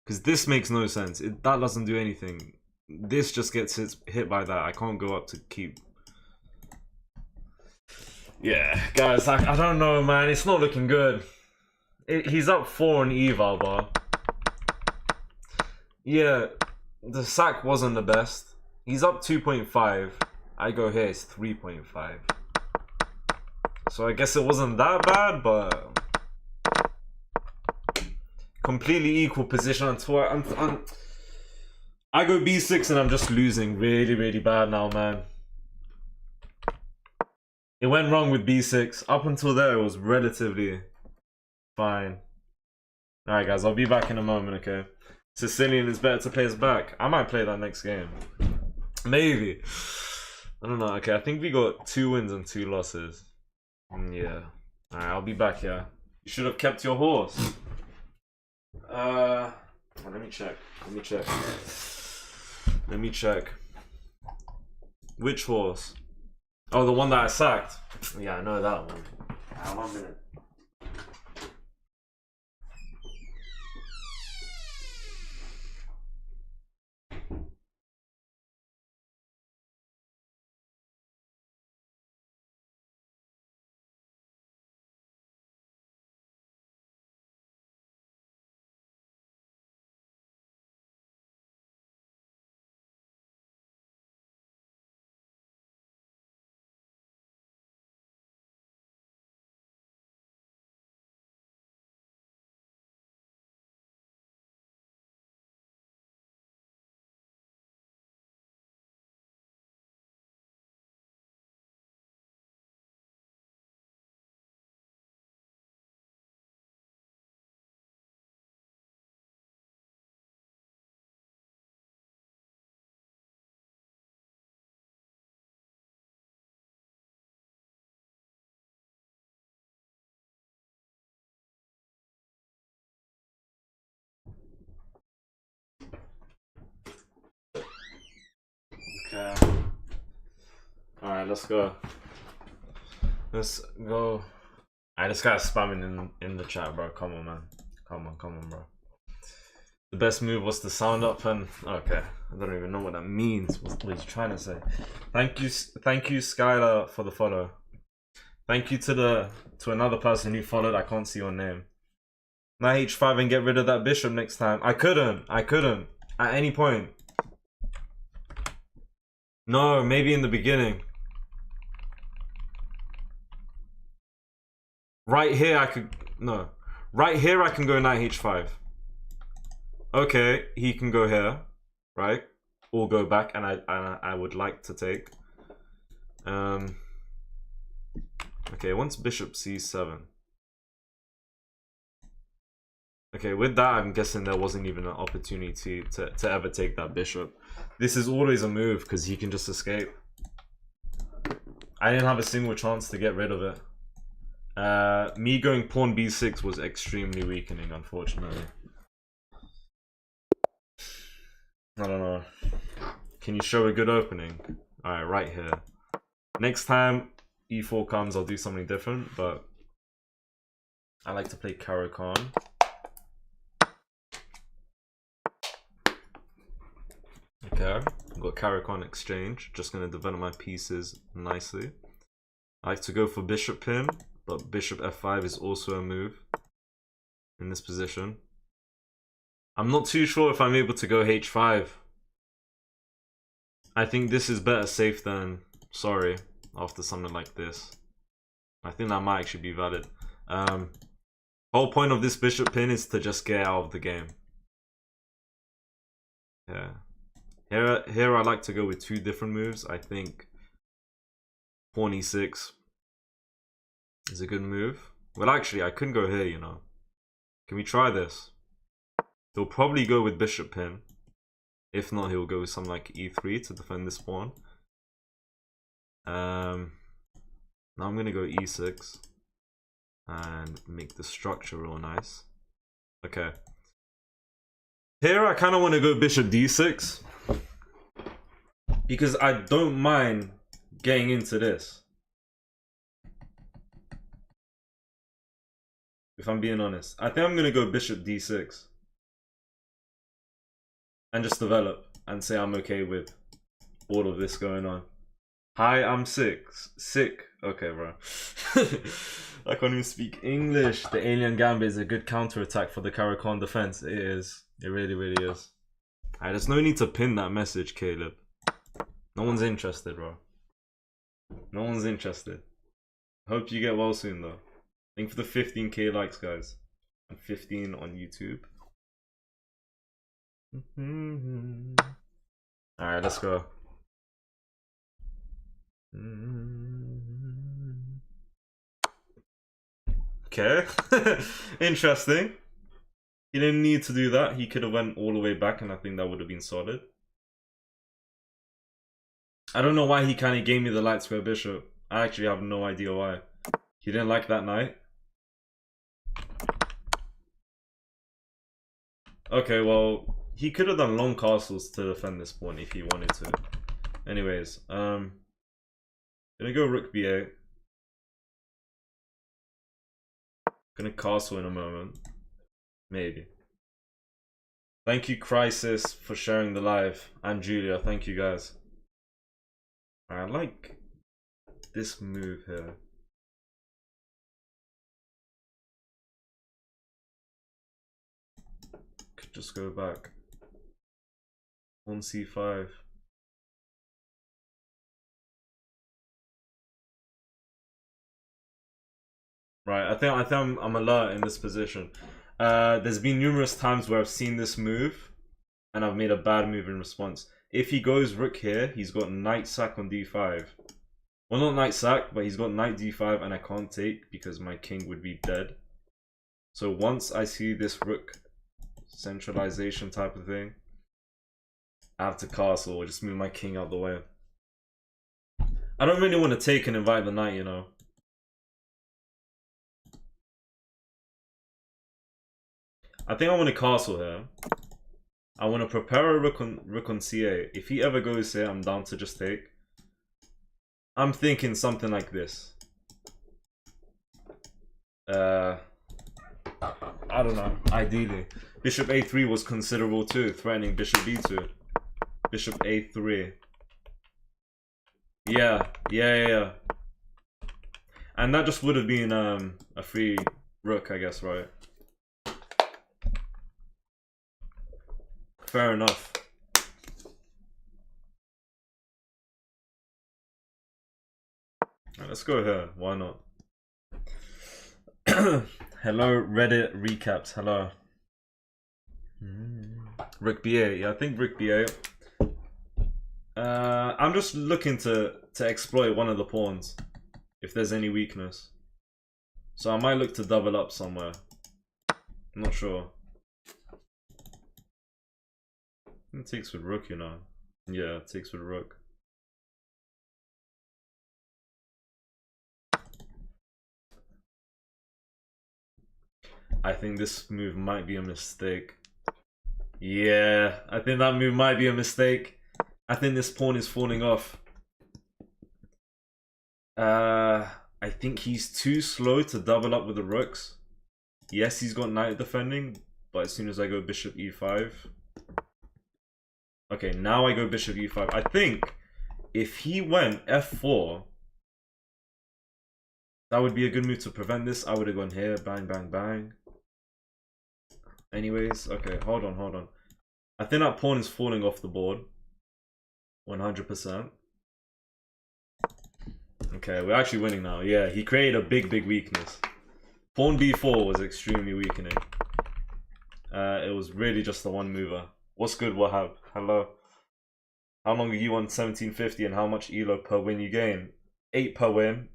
Because this makes no sense. That doesn't do anything. This just gets hit by that. I can't go up to keep. Yeah, guys, I don't know, man. It's not looking good. He's up 4 on eval bar. Yeah, the sack wasn't the best. He's up 2.5. I go here, it's 3.5. So I guess it wasn't that bad, but completely equal position until I go b6 and I'm just losing really, really bad now, man. It went wrong with b6. Up until there, it was relatively fine. Alright, guys, I'll be back in a moment, okay? Sicilian is better to play us back. I might play that next game. Maybe. I don't know. Okay, I think we got 2 wins and 2 losses. Yeah. Alright, I'll be back here. You should have kept your horse. Let me check. Let me check. Which horse? Oh, the one that I sacked. Yeah, I know that one. 1 minute. Alright, let's go. Let's go. Alright, this guy's spamming in the chat, bro. Come on, man. Come on, bro. The best move was the sound up and okay. I don't even know what that means. What he's trying to say. Thank you, Skylar, for the follow. Thank you to another person who followed. I can't see your name. Knight h5 and get rid of that bishop next time. I couldn't. At any point. No, maybe in the beginning. Right here I could... No. Right here I can go knight h5. Okay, he can go here. Right? Or go back, and I would like to take. Okay, once bishop c7. Okay, with that, I'm guessing there wasn't even an opportunity to ever take that bishop. This is always a move, because he can just escape. I didn't have a single chance to get rid of it. Me going pawn b6 was extremely weakening, unfortunately. I don't know. Can you show a good opening? Alright, right here. Next time e4 comes, I'll do something different, but I like to play Caro-Kann. Okay, I've got Caro-Kann exchange. Just going to develop my pieces nicely. I like to go for bishop pin, but bishop f5 is also a move in this position. I'm not too sure if I'm able to go h5. I think this is better safe than sorry after something like this. I think that might actually be valid. Whole point of this bishop pin is to just get out of the game. Yeah. Here I like to go with two different moves. I think pawn e6 is a good move. Well, actually, I couldn't go here, you know. Can we try this? He'll probably go with bishop pin. If not, he'll go with something like e3 to defend this pawn. Now I'm going to go e6 and make the structure real nice. Okay. Here I kind of want to go bishop d6 because I don't mind getting into this. If I'm being honest, I think I'm going to go bishop d6 and just develop and say I'm okay with all of this going on. Hi, I'm sick. Okay, bro. I can't even speak English. The alien gambit is a good counter-attack for the Caro-Kann defense. It is. It really, really is. Alright, there's no need to pin that message, Caleb. No one's interested, bro. No one's interested. Hope you get well soon, though. Thank you for the 15k likes, guys. And 15 on YouTube. Alright, let's go. Okay. Interesting. He didn't need to do that. He could have went all the way back and I think that would have been solid. I don't know why he kind of gave me the light square bishop. I actually have no idea why. He didn't like that knight. Okay, well, he could have done long castles to defend this pawn if he wanted to. Anyways, gonna go rook b8. Gonna castle in a moment. Maybe. Thank you, Crisis, for sharing the live. And Julia, thank you guys. I like this move here. Could just go back. On c5. Right, I think I'm alert in this position. There's been numerous times where I've seen this move and I've made a bad move in response. If he goes rook here, he's got knight sack on d5. Well, not knight sack, but he's got knight d5 and I can't take because my king would be dead. So once I see this rook centralization type of thing, I have to castle or just move my king out the way. I don't really want to take and invite the knight, you know. I think I want to castle here. I want to prepare a rook on c8. If he ever goes here, I'm down to just take. I'm thinking something like this. I don't know. Ideally, bishop a3 was considerable too, threatening bishop b2. Bishop a3. Yeah. And that just would have been a free rook, I guess, right? Fair enough. Right, let's go here. Why not? Hello, Reddit recaps. Hello. Rook b8. Yeah, I think rook b8. I'm just looking to exploit one of the pawns if there's any weakness. So I might look to double up somewhere. I'm not sure. It takes with rook, you know. Yeah, it takes with rook. I think this move might be a mistake. Yeah, I think that move might be a mistake. I think this pawn is falling off. I think he's too slow to double up with the rooks. Yes, he's got knight defending, but as soon as I go bishop e5. Okay, now I go bishop e5. I think if he went f4, that would be a good move to prevent this. I would have gone here, bang, bang, bang. Anyways, okay, hold on. I think that pawn is falling off the board. 100%. Okay, we're actually winning now. Yeah, he created a big weakness. Pawn b4 was extremely weakening. It was really just the one mover. What's good, Wahab? Hello. How long are you on 1750 and how much elo per win you gain? 8 per win.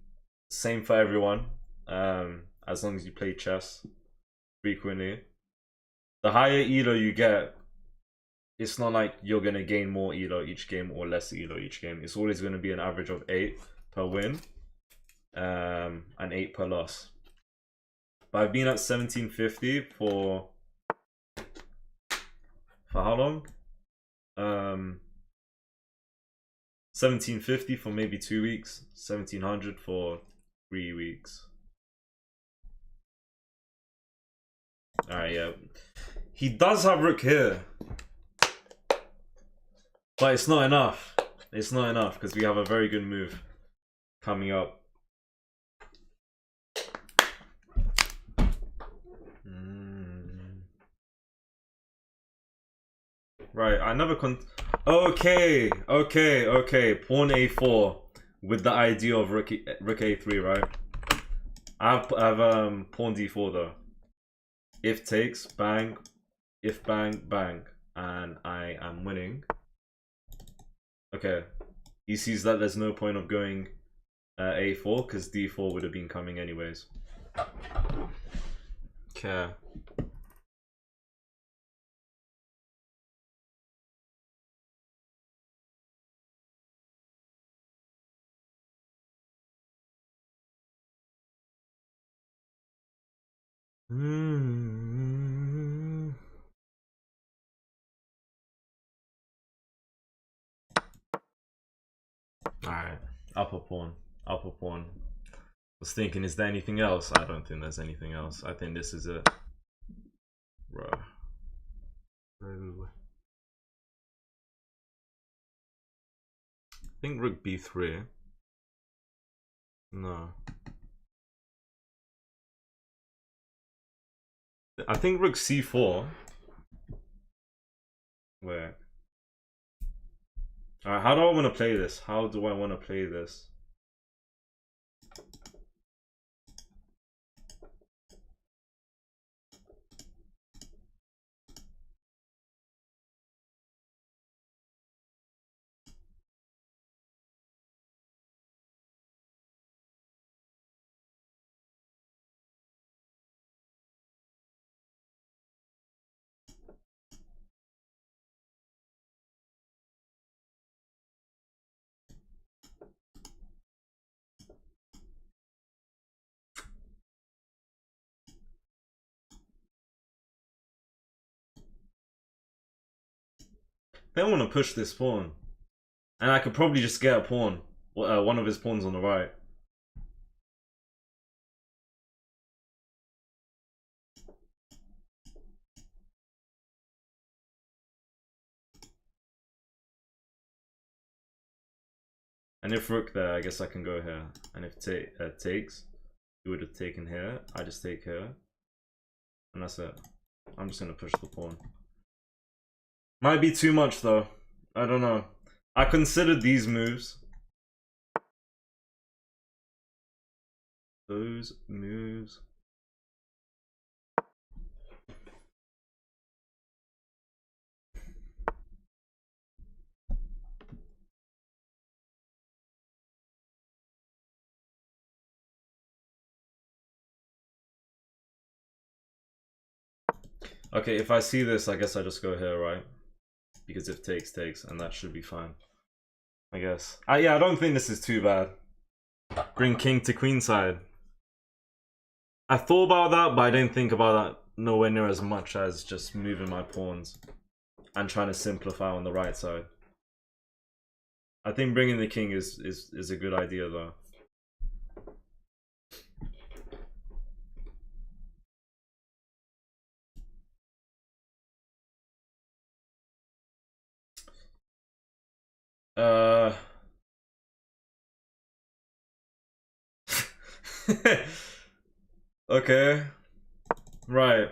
Same for everyone. As long as you play chess frequently. The higher elo you get, it's not like you're going to gain more elo each game or less elo each game. It's always going to be an average of 8 per win and 8 per loss. But I've been at 1750 for how long? 1750 for maybe 2 weeks. 1700 for 3 weeks. Alright, yeah. He does have rook here. But it's not enough. It's not enough because we have a very good move coming up. Right, I never Okay. Pawn a4 with the idea of rook a3, right? I have pawn d4 though. If takes, bang. If bang, bang. And I am winning. Okay. He sees that there's no point of going a4 because d4 would have been coming anyways. Okay. Alright, upper pawn. I was thinking, is there anything else? I don't think there's anything else. I think this is it. Bro. I think rook b3. No. I think rook c4. Wait. Alright, how do I want to play this? How do I want to play this? They want to push this pawn. And I could probably just get a pawn one of his pawns on the right. And if rook there, I guess I can go here. And if takes, he would have taken here. I just take here. And that's it. I'm just going to push the pawn. Might be too much though. I don't know. I considered these moves. Those moves. Okay, if I see this, I guess I just go here, right? Because if takes, and that should be fine. I guess. Yeah, I don't think this is too bad. Bring king to queen side. I thought about that, but I didn't think about that nowhere near as much as just moving my pawns and trying to simplify on the right side. I think bringing the king is a good idea though. Okay. Right.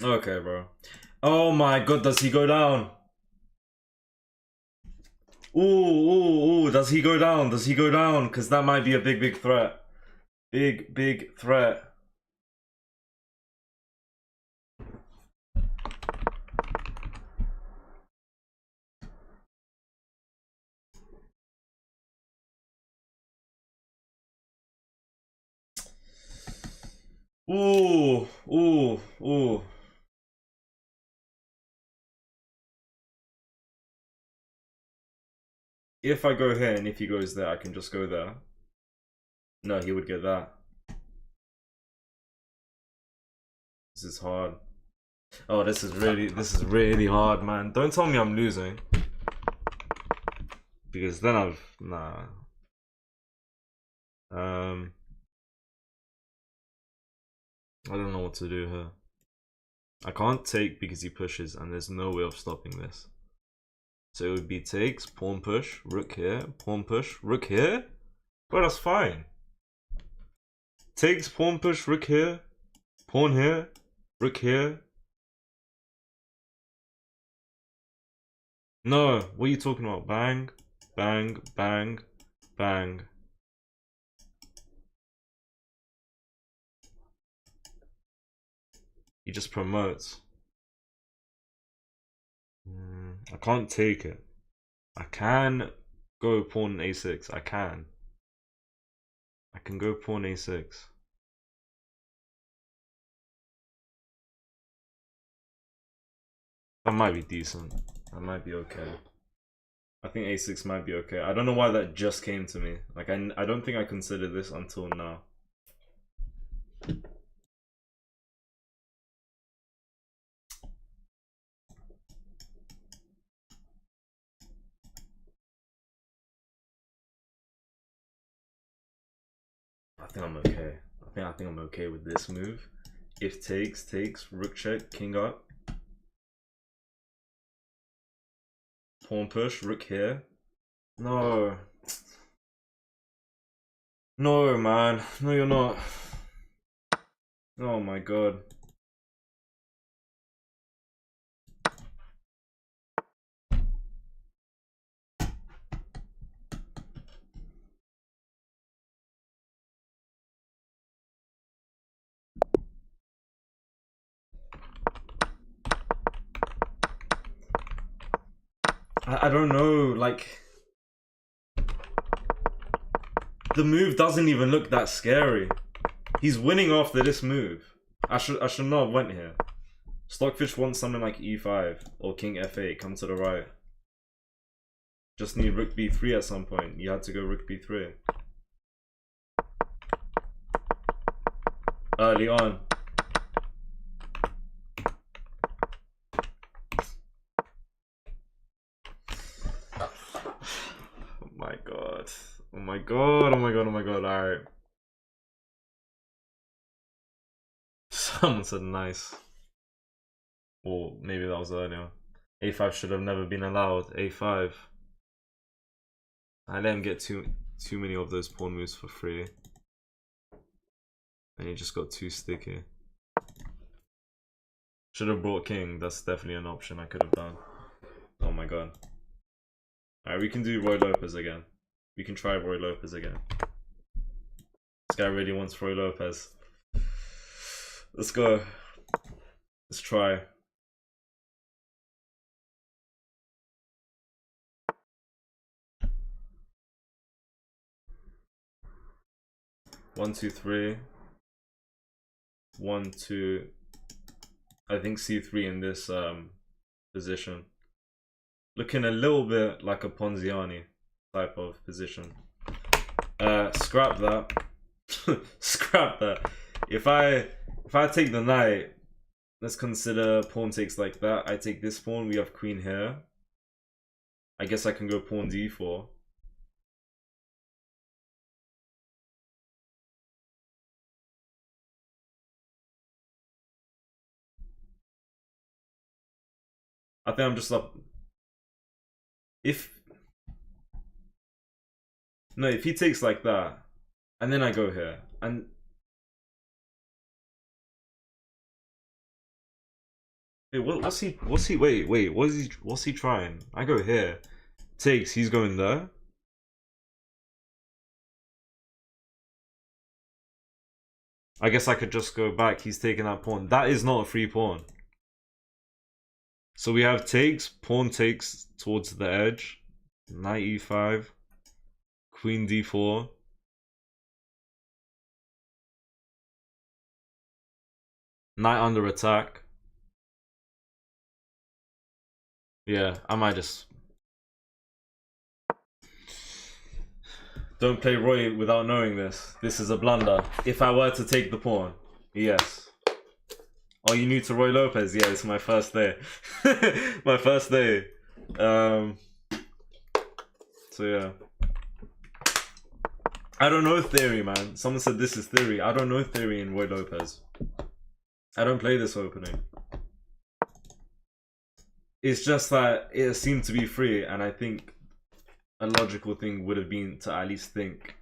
Okay, bro. Oh my god, does he go down? Ooh, does he go down? Does he go down? Because that might be a big threat. Big threat. Ooh. If I go here and if he goes there, I can just go there. No, he would get that. This is hard. Oh, this is really hard, man. Don't tell me I'm losing. Because then nah. I don't know what to do here. I can't take because he pushes and there's no way of stopping this. So it would be takes, pawn push, rook here, pawn push, rook here? Bro, that's fine. Takes, pawn push, rook here, pawn here, rook here. No, what are you talking about? Bang, bang, bang, bang. He just promotes. I can't take it. I can go pawn a6. I can go pawn a6. That might be decent. That might be okay. I think a6 might be okay. I don't know why that just came to me. Like, I don't think I considered this until now. I think I'm okay. I think I'm okay with this move. If takes, rook check, king up. Pawn push, rook here. No. No, man. No, you're not. Oh my god. I don't know, like, the move doesn't even look that scary. He's winning after this move. I should not have went here. Stockfish wants something like e5 or king f8, come to the right. Just need rook b3 at some point. You had to go rook b3. Early on. god, oh my god, oh my god, alright. Someone said nice. Or maybe that was earlier. A5 should have never been allowed. A5. I let him get too many of those pawn moves for free. And he just got too sticky. Should have brought king. That's definitely an option I could have done. Oh my god. Alright, we can do Roy Lopez again. We can try Roy Lopez again. This guy really wants Roy Lopez. Let's go. Let's try. One, two, three. 1, 2. I think C3 in this position. Looking a little bit like a Ponziani type of position. Scrap that. Scrap that. If I take the knight, let's consider pawn takes like that. I take this pawn, we have queen here. I guess I can go pawn d4. I think I'm just up. If he takes like that, and then I go here, and wait, what's he? Wait, what's he trying? I go here, takes. He's going there. I guess I could just go back. He's taking that pawn. That is not a free pawn. So we have takes, pawn takes towards the edge, knight e5, queen d4. Knight under attack. Yeah, I might just... Don't play Roy without knowing this. This is a blunder. If I were to take the pawn, yes. Are you new to Roy Lopez? Yeah, it's my first day. My first day. So yeah. I don't know theory, man. Someone said this is theory. I don't know theory in Roy Lopez. I don't play this opening. It's just that it seemed to be free, and I think a logical thing would have been to at least think,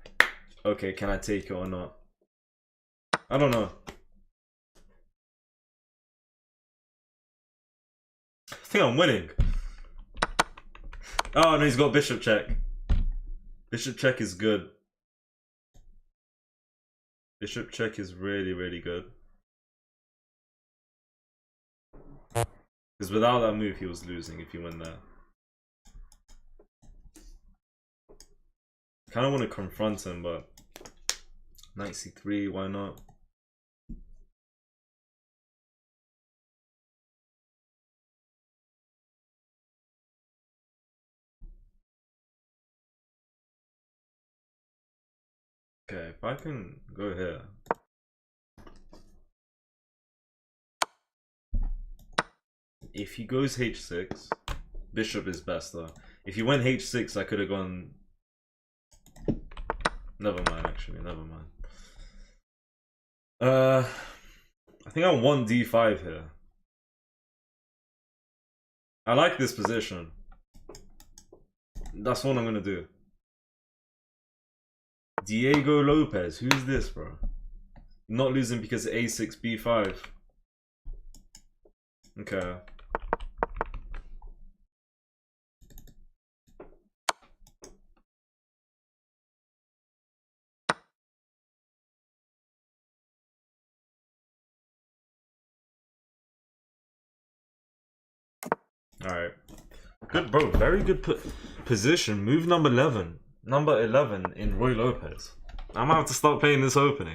okay, can I take it or not? I don't know. I think I'm winning. Oh no, he's got bishop check. Bishop check is good. Bishop check is really, really good. Because without that move, he was losing if he went there. Kind of want to confront him, but knight c3, why not? Okay, if I can go here. If he goes h6, bishop is best though. If he went h6, I could have gone... Never mind, actually, never mind. I think I want d5 here. I like this position. That's what I'm gonna do. Diego Lopez, who's this, bro? Not losing because a6, b5. Okay. Alright. Good, bro. Very good position. Move number 11. Number 11 in Roy Lopez. I might have to start playing this opening.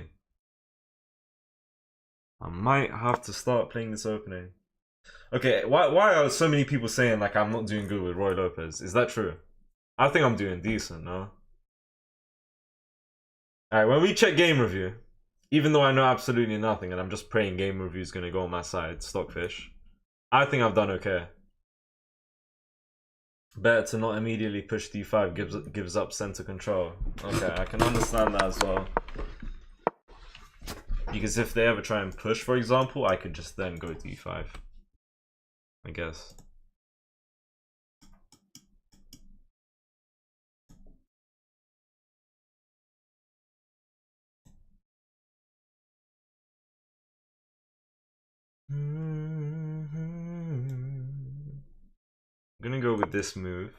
Okay, why are so many people saying like I'm not doing good with Roy Lopez? Is that true? I think I'm doing decent, no? Alright, when we check game review, even though I know absolutely nothing and I'm just praying game review is going to go on my side, Stockfish, I think I've done okay. Better to not immediately push d5, gives up center control. Okay, I can understand that as well. Because if they ever try and push, for example, I could just then go d5. I guess. I'm gonna go with this move.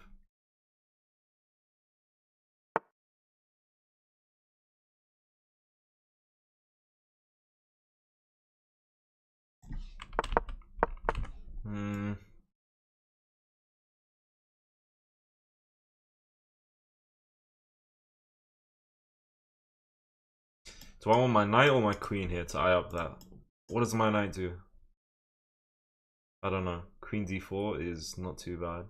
Do I want my knight or my queen here to eye up that? What does my knight do? I don't know. Queen d4 is not too bad.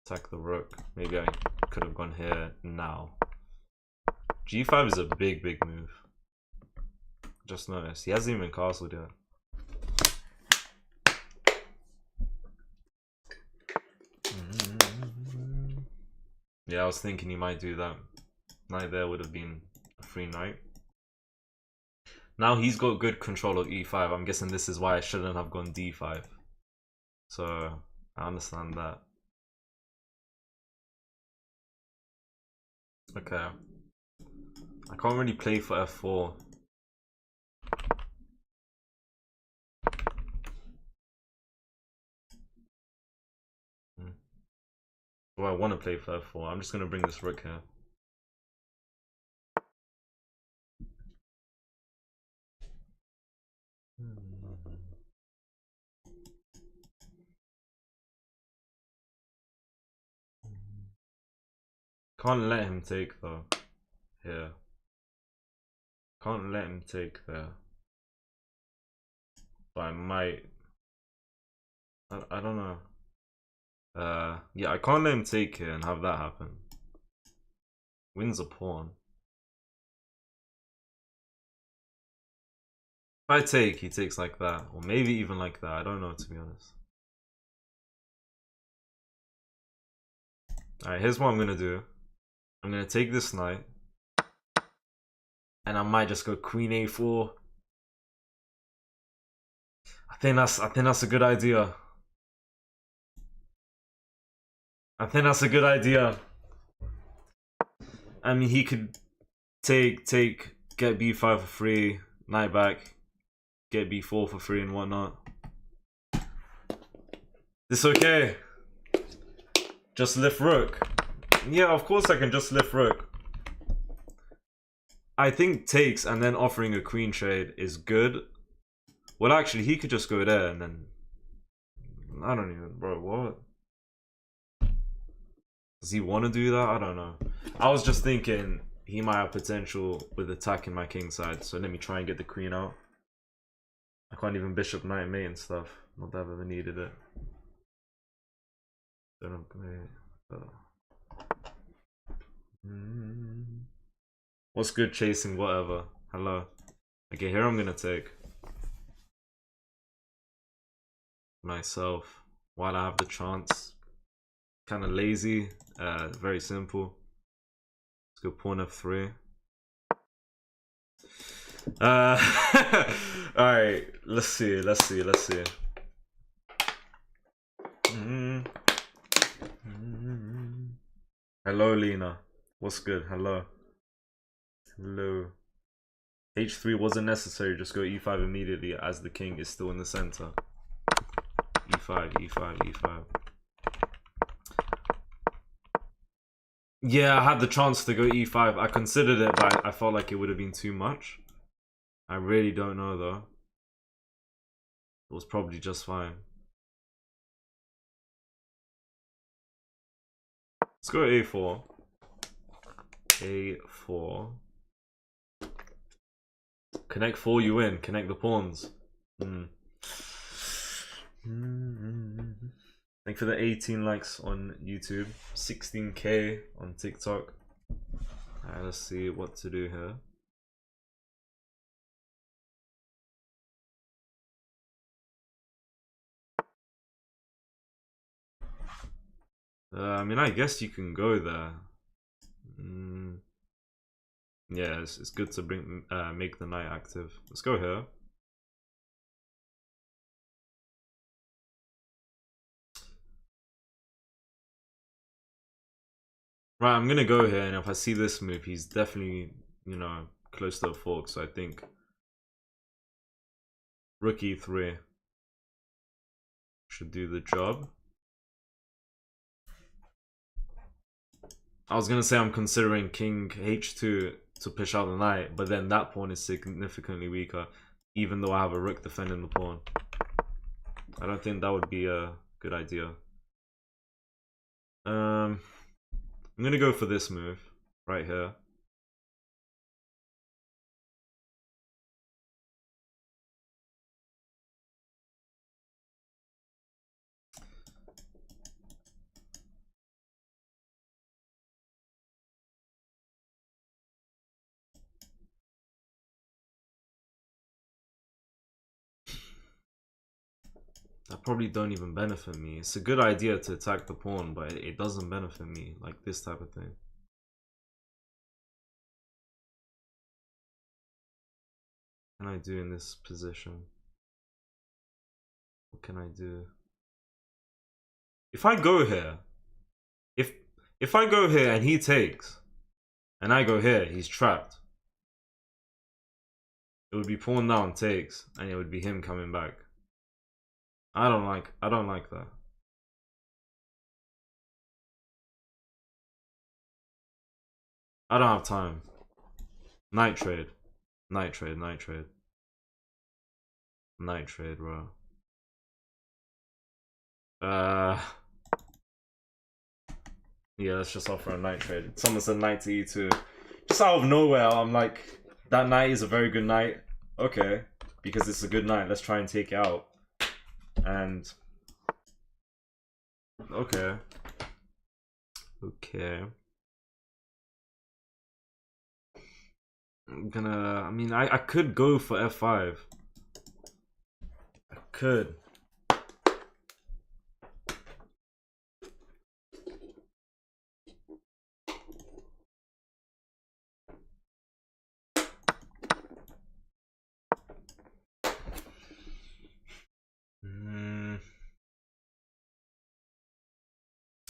Attack the rook. Maybe I could have gone here now. g5 is a big move. Just noticed. He hasn't even castled yet. Yeah, I was thinking he might do that. Knight there would have been a free knight. Now he's got good control of e5. I'm guessing this is why I shouldn't have gone d5. So I understand that. Okay. I can't really play for f4. Do I want to play for f4? I'm just going to bring this rook here. Can't let him take though. Here. Can't let him take there. But I might. I don't know. Yeah, I can't let him take here and have that happen. Wins a pawn. If I take, he takes like that. Or maybe even like that. I don't know, to be honest. Alright, here's what I'm gonna do. I'm gonna take this knight. And I might just go queen a4. I think that's a good idea. I think that's a good idea. I mean, he could take, get b5 for free, knight back, get b4 for free and whatnot. This okay? Just lift rook. Yeah, of course I can just lift rook. I think takes and then offering a queen trade is good. Well, actually, he could just go there and then... I don't even... Bro, what? Does he want to do that? I don't know. I was just thinking he might have potential with attacking my king side. So let me try and get the queen out. I can't even bishop knight mate and stuff. Not that I've ever needed it. What's good chasing whatever? Hello. Okay, here I'm gonna take myself while I have the chance. Kind of lazy. Very simple. Let's go pawn f3. Alright, let's see. Hello, Lena. What's good? Hello. H3 wasn't necessary, just go e5 immediately as the king is still in the center. e5. Yeah, I had the chance to go e5. I considered it, but I felt like it would have been too much. I really don't know though. It was probably just fine. Let's go a4. a4. Connect 4, you win. Connect the pawns. Thank you for the 18 likes on YouTube. 16k on TikTok. Alright, let's see what to do here. I mean, I guess you can go there. Yeah, it's good to bring make the knight active. Let's go here. Right, I'm gonna go here, and if I see this move, he's definitely, you know, close to a fork. So I think rook e3 should do the job. I was gonna say I'm considering king h2 to push out the knight, but then that pawn is significantly weaker, even though I have a rook defending the pawn. I don't think that would be a good idea. I'm gonna go for this move right here. That probably don't even benefit me. It's a good idea to attack the pawn, but it doesn't benefit me, like this type of thing. What can I do in this position? What can I do? If I go here, if I go here and he takes, and I go here, he's trapped. It would be pawn down takes, and it would be him coming back. I don't like that. I don't have time. Night trade. Night trade, night trade. Night trade, bro. Yeah, let's just offer a knight trade. Someone said knight to e2. Just out of nowhere, I'm like, that knight is a very good knight. Okay, because it's a good knight, let's try and take it out. And okay. I'm gonna, I mean, I could go for f5. I could.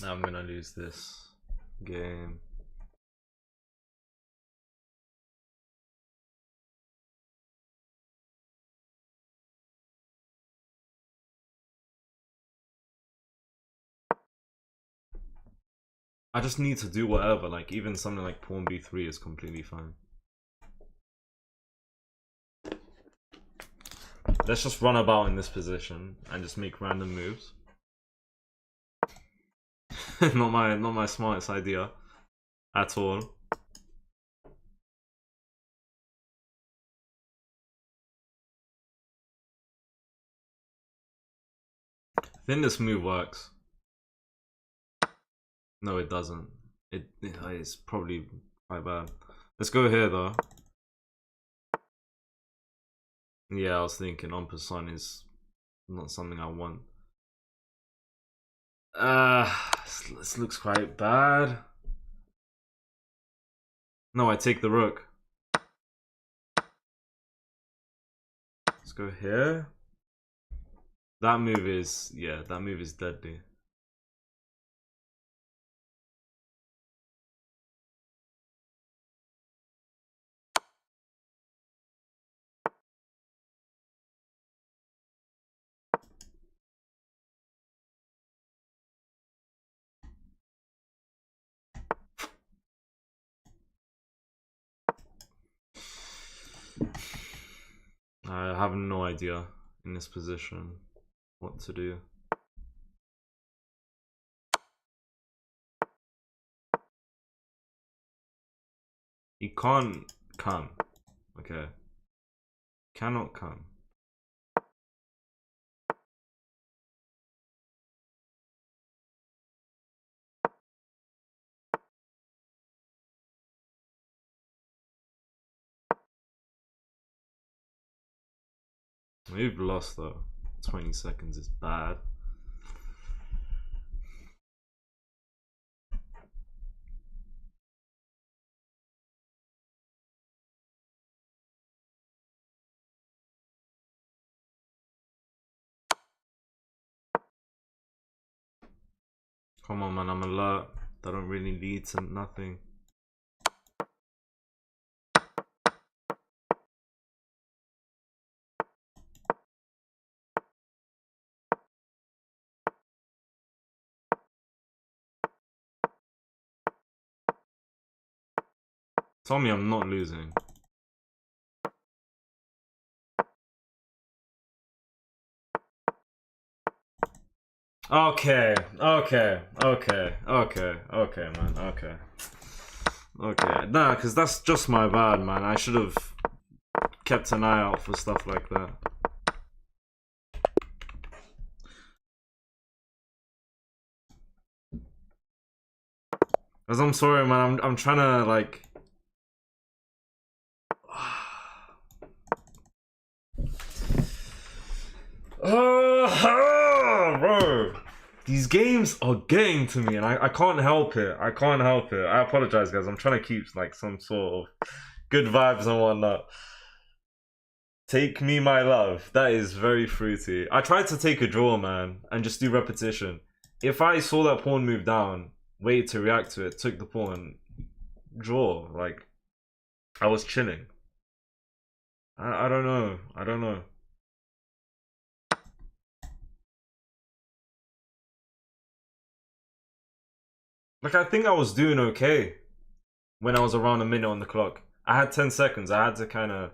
I'm gonna lose this game. I just need to do whatever, like even something like pawn b3 is completely fine. Let's just run about in this position and just make random moves. not my smartest idea at all. I think this move works. No, it doesn't. It's probably quite bad. Let's go here though. Yeah, I was thinking en passant is not something I want. This looks quite bad. No, I take the rook. Let's go here. That move is, yeah, that move is deadly. I have no idea in this position what to do. He can't come. Okay. Cannot come. We've lost though. 20 seconds is bad. Come on, man, I'm alert. That don't really lead to nothing. Tell me I'm not losing. Okay, man, okay. Nah, because that's just my bad, man. I should have kept an eye out for stuff like that. Cause I'm sorry, man. I'm trying to like. Bro, these games are getting to me, and I can't help it. I can't help it. I apologize, guys. I'm trying to keep like some sort of good vibes and whatnot. Take me, my love. That is very fruity. I tried to take a draw, man, and just do repetition. If I saw that pawn move down, wait to react to it, took the pawn, draw. Like, I was chilling. I don't know. I don't know. Like, I think I was doing okay when I was around a minute on the clock. I had 10 seconds. I had to kind of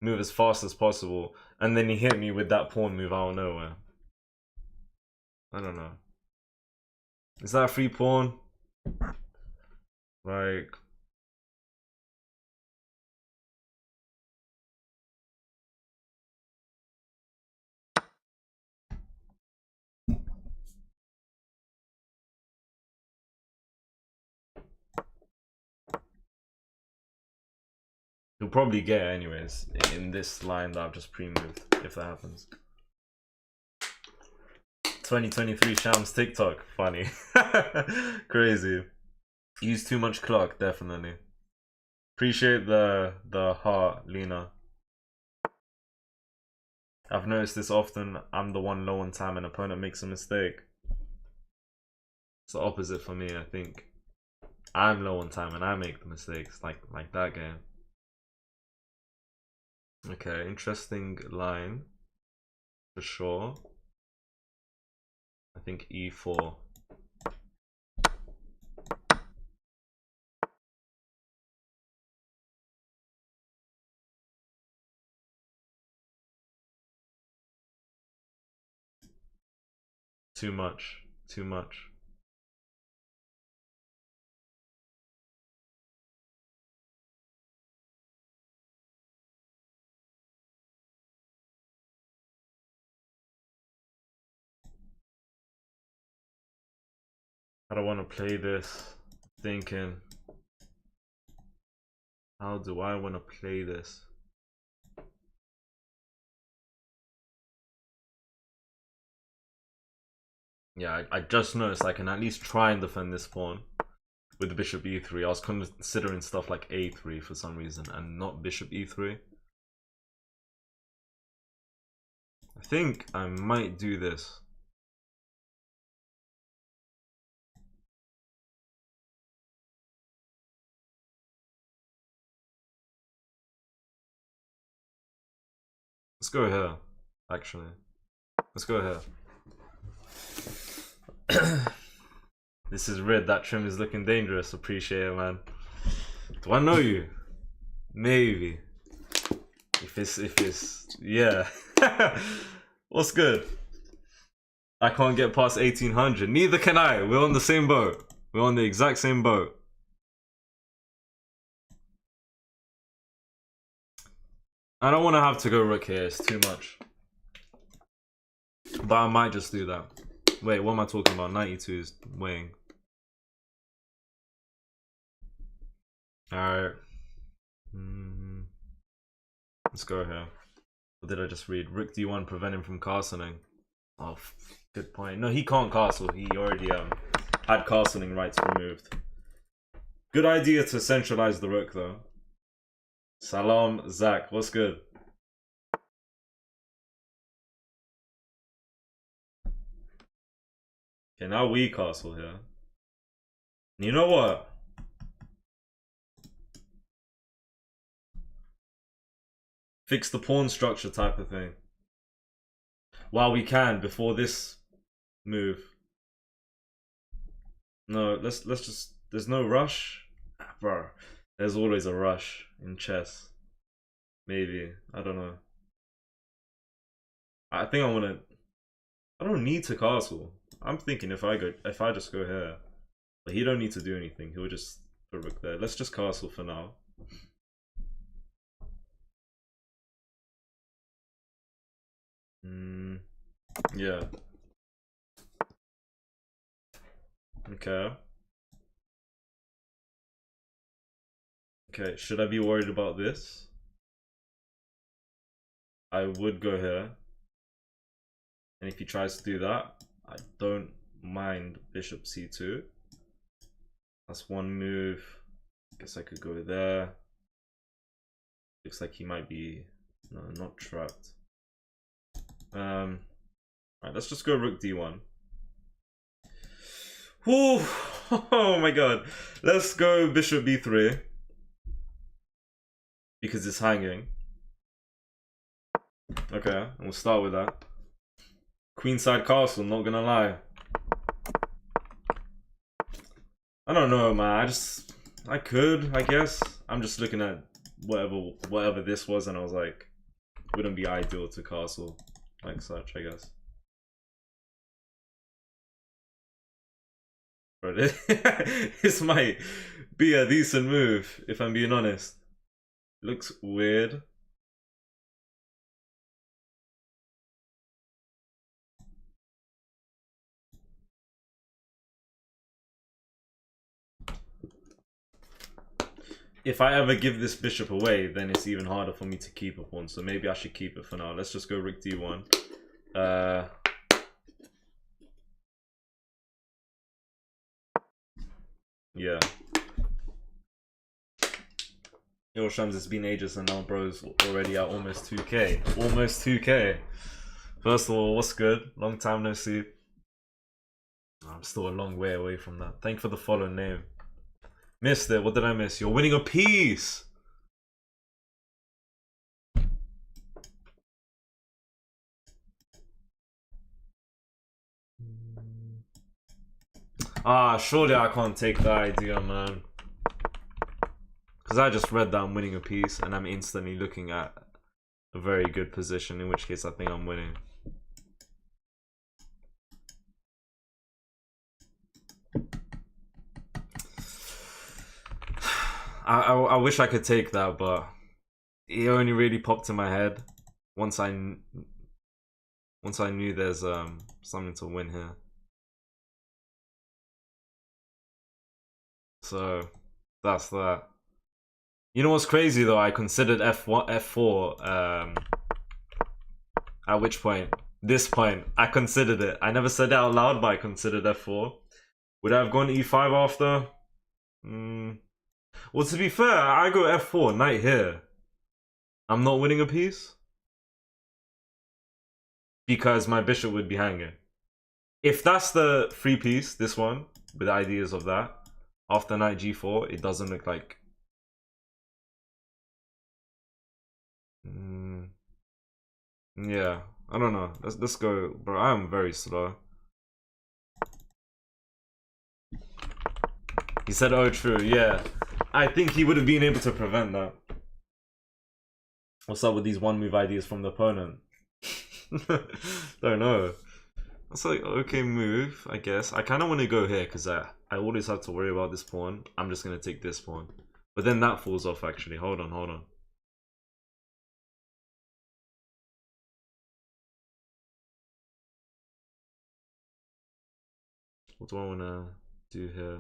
move as fast as possible. And then he hit me with that pawn move out of nowhere. I don't know. Is that a free pawn? Like... He'll probably get it anyways in this line that I've just pre-moved, if that happens. 2023 Shams TikTok, funny. Crazy. Use too much clock, definitely. Appreciate the heart, Lena. I've noticed this often. I'm the one low on time and opponent makes a mistake. It's the opposite for me, I think. I'm low on time and I make the mistakes, like that game. Okay, interesting line for sure. I think e4. Too much. Too much. I don't want to play this. Thinking, how do I want to play this? Yeah, I just noticed I can at least try and defend this pawn with bishop e3. I was considering stuff like a3 for some reason and not bishop e3. I think I might do this. Let's go here, actually. Let's go here. This is red. That trim is looking dangerous. Appreciate it, man. Do I know you? Maybe. If it's yeah. What's good? I can't get past 1800. Neither can I. We're on the same boat. We're on the exact same boat. I don't want to have to go rook here. It's too much. But I might just do that. Wait, what am I talking about? 92 is weighing. Alright. Let's go here. What did I just read? Rook d1, prevent him from castling. Oh, good point. No, he can't castle. He already had castling rights removed. Good idea to centralize the rook, though. Salam, Zach. What's good? Okay, now we castle here. You know what? Fix the pawn structure type of thing. While we can, before this move. No, let's just... There's no rush. Bro, there's always a rush in chess. Maybe. I don't know. I think I want to... I don't need to castle. I'm thinking if I just go here. But he don't need to do anything. He'll just put rook there. Let's just castle for now. Yeah. Okay. Okay, should I be worried about this? I would go here. And if he tries to do that, I don't mind bishop c2. That's one move. Guess I could go there. Looks like he might be... No, not trapped. Alright, let's just go rook d1. Whew. Oh my god. Let's go bishop b3. Because it's hanging. Okay, and we'll start with that. Queenside castle, not gonna lie. I don't know, man. I could, I guess. I'm just looking at whatever this was, and I was like, wouldn't be ideal to castle like such, I guess. But this might be a decent move, if I'm being honest. Looks weird. If I ever give this bishop away, then it's even harder for me to keep a pawn. So maybe I should keep it for now. Let's just go rook d1. Yeah. Yo, Shams, it's been ages and now bro's already at almost 2k. Almost 2k. First of all, what's good? Long time no see. I'm still a long way away from that. Thank you for the follow name. Missed it. What did I miss? You're winning a piece. Surely I can't take that idea, man. Because I just read that I'm winning a piece and I'm instantly looking at a very good position, in which case I think I'm winning. I wish I could take that, but it only really popped in my head once I knew there's something to win here. So that's that. You know what's crazy though? I considered f4. At which point? This point. I considered it. I never said it out loud, but I considered f4. Would I have gone e5 after? Well, to be fair, I go f4, knight here. I'm not winning a piece because my bishop would be hanging. If that's the free piece, this one, with ideas of that, after knight g4, it doesn't look like... Yeah, I don't know. Let's go, bro. I am very slow. He said, oh, true, yeah. I think he would have been able to prevent that. What's up with these one move ideas from the opponent? Don't know. That's like, okay move, I guess. I kind of want to go here because I always have to worry about this pawn. I'm just going to take this pawn. But then that falls off actually. Hold on, hold on. What do I want to do here?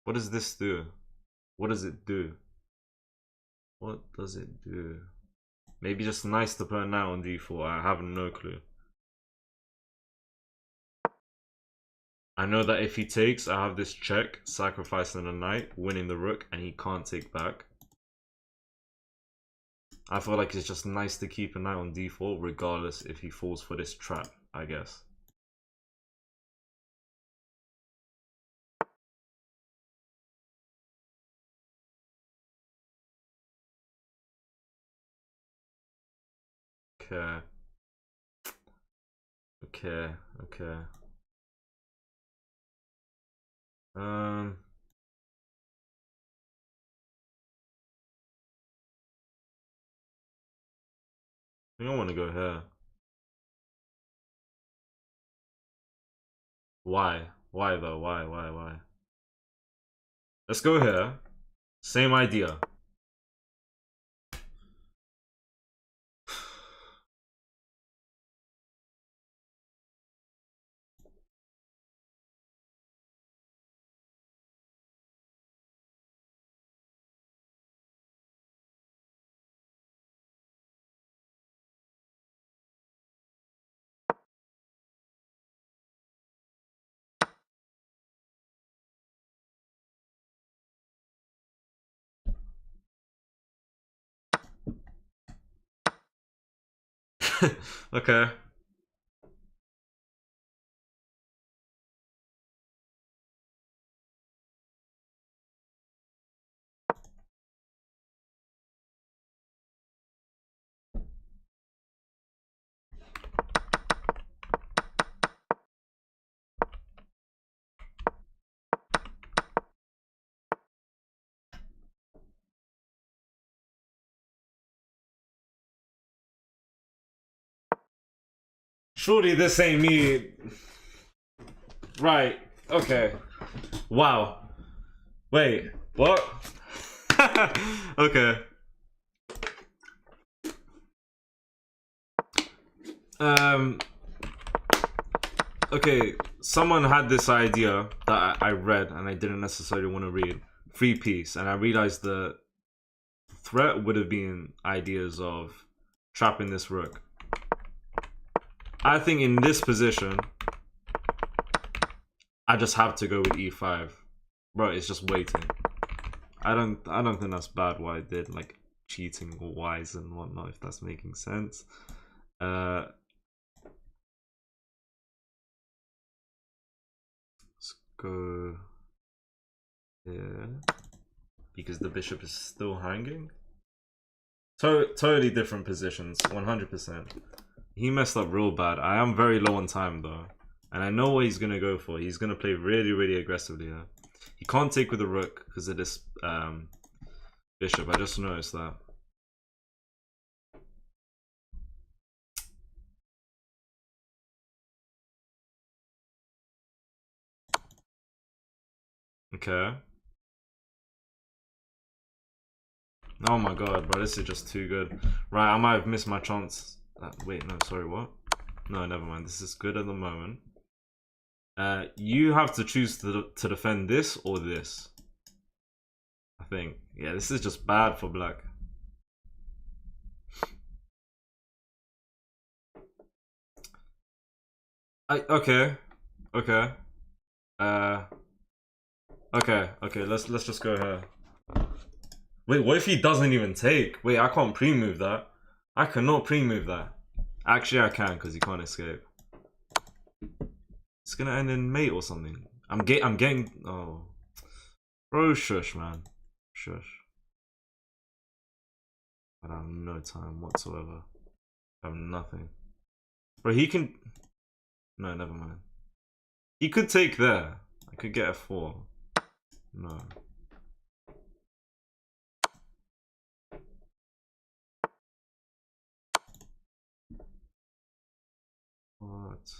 What does this do? What does it do? What does it do? Maybe just nice to put a knight on d4. I have no clue. I know that if he takes, I have this check, sacrificing a knight, winning the rook, and he can't take back. I feel like it's just nice to keep a knight on d4 regardless if he falls for this trap, I guess. Okay. Okay. I think I want to go here. Why? Why though? Why? Let's go here. Same idea. Okay. Surely this ain't me. Right. Okay. Wow. Wait. What? Okay. Okay. Someone had this idea that I read and I didn't necessarily want to read. Free piece, and I realized the threat would have been ideas of trapping this rook. I think in this position, I just have to go with e5. Bro, it's just waiting. I don't think that's bad what I did, like cheating or wise and whatnot, if that's making sense. Let's go here. Because the bishop is still hanging. Totally different positions, 100%. He messed up real bad. I am very low on time though. And I know what he's going to go for. He's going to play really aggressively here. He can't take with the rook because of this bishop. I just noticed that. Okay. Oh my god, bro. This is just too good. Right, I might have missed my chance. Wait, no, sorry, what? No, never mind. This is good at the moment. You have to choose to defend this or this. I think. Yeah, this is just bad for black. Okay. Okay. Okay, let's just go here. Wait, what if he doesn't even take? Wait, I can't pre-move that. I cannot pre-move that. Actually, I can because he can't escape. It's gonna end in mate or something. I'm getting. Oh, bro, shush, man, shush. I have no time whatsoever. I have nothing. Bro, he can. No, never mind. He could take there. I could get a 4. No. What?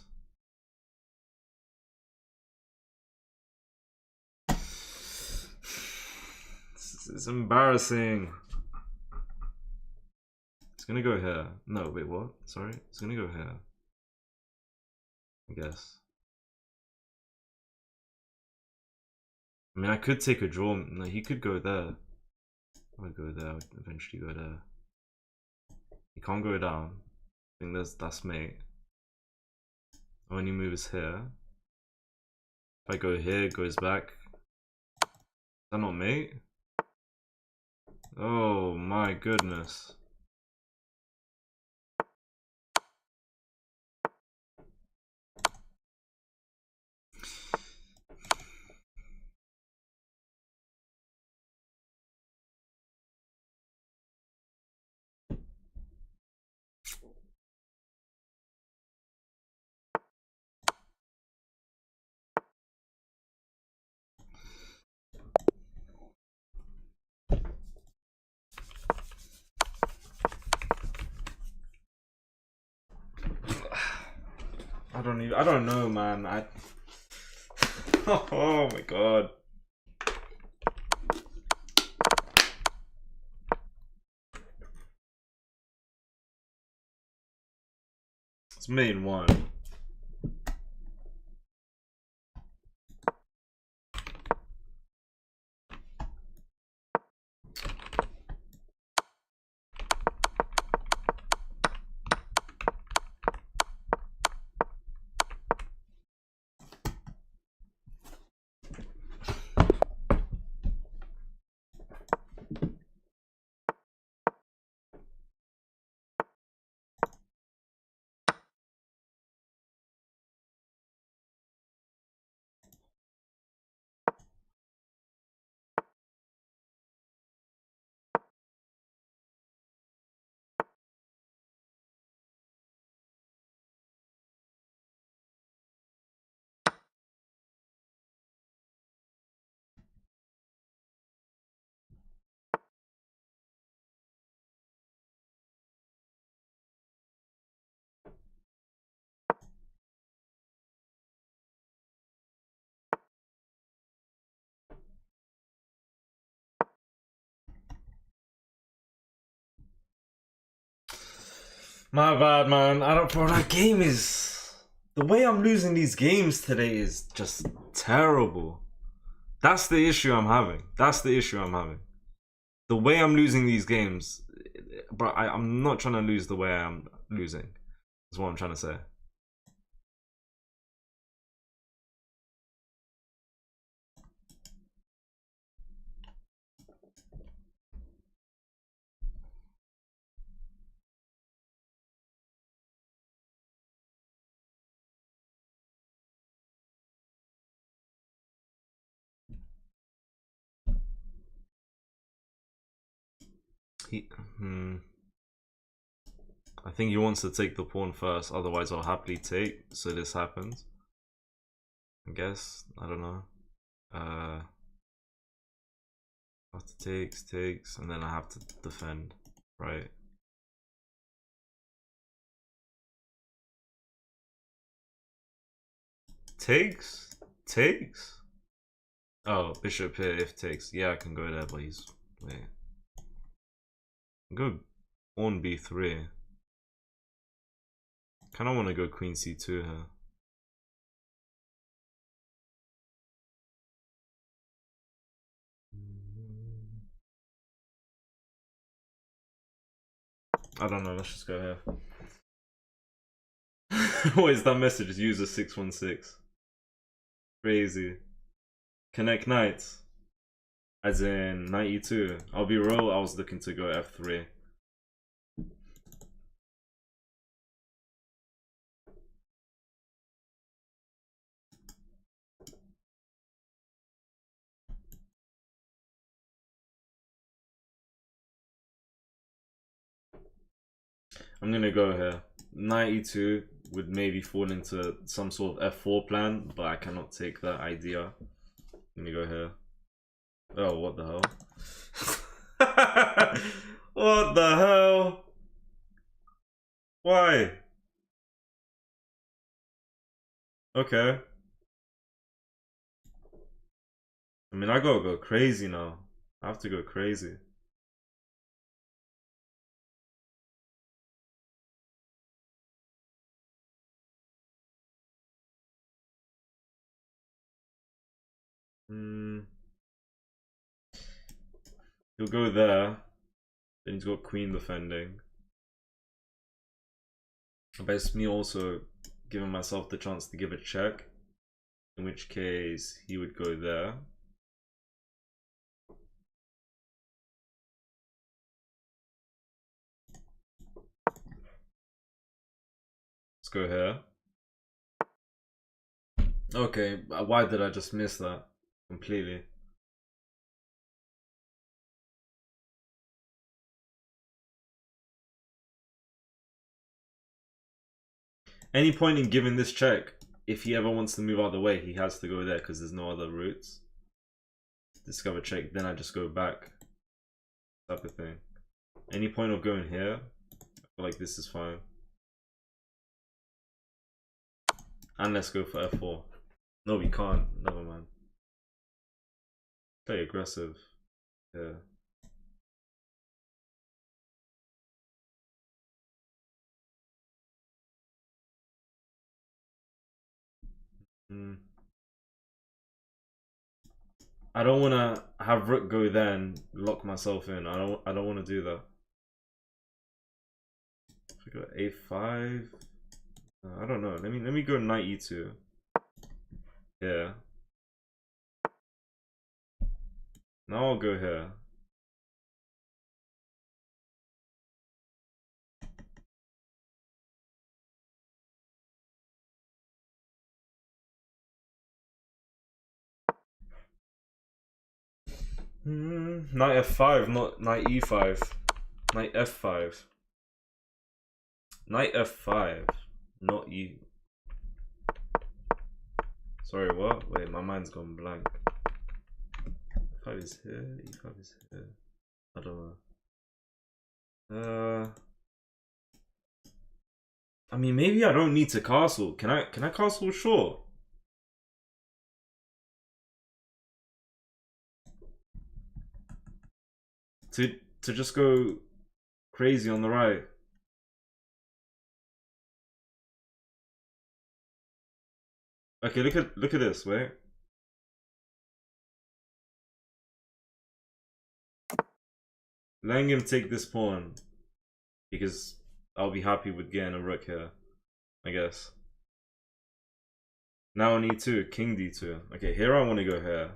This is embarrassing. It's gonna go here. No, wait, what? Sorry? It's gonna go here. I guess. I mean, I could take a draw. No, he could go there. I would go there. I would eventually go there. He can't go down. I think that's mate. Only move is here. If I go here, it goes back. Is that not mate? Oh my goodness. I don't know, man. Oh my god. It's main one. My bad, man. I don't. Bro, that game is. The way I'm losing these games today is just terrible. That's the issue I'm having. That's the issue I'm having. The way I'm losing these games, bro. I'm not trying to lose the way I'm losing. That's what I'm trying to say. I think he wants to take the pawn first, otherwise I'll happily take, so this happens. I guess, I don't know. After takes, and then I have to defend, right? Takes? Oh, bishop here if takes. Yeah, I can go there, but he's... Wait. Go pawn b3. Kind of want to go queen c2 here. I don't know, let's just go here. What is that message? User 616. Crazy. Connect knights. As in 92. I'll be real, I was looking to go f3. I'm gonna go here. 92 would maybe fall into some sort of f4 plan, but I cannot take that idea. I'm gonna go here. Oh, what the hell? What the hell? Why? Okay. I mean, I gotta go crazy now. I have to go crazy. He'll go there. Then he's got queen defending. But it's me also giving myself the chance to give a check. In which case, he would go there. Let's go here. Okay, why did I just miss that completely? Any point in giving this check, if he ever wants to move out of the way, he has to go there because there's no other routes. Discover check, then I just go back. Type of thing. Any point of going here? I feel like this is fine. And let's go for f4. No, we can't. Never mind. Play aggressive. Yeah. I don't want to have rook go there and lock myself in. I don't want to do that. If I go a5, I don't know. Let me go knight e2. Yeah. Now I'll go here. Knight f5, not knight e5. Knight f5. Knight f5, not e. Sorry, what? Wait, my mind's gone blank. e5 is here, e5 is here. I don't know. I mean, maybe I don't need to castle. Can I castle short? To just go crazy on the right. Okay, look at this, wait. Letting him take this pawn because I'll be happy with getting a rook here, I guess. Now on e2, king d2. Okay, here I want to go here.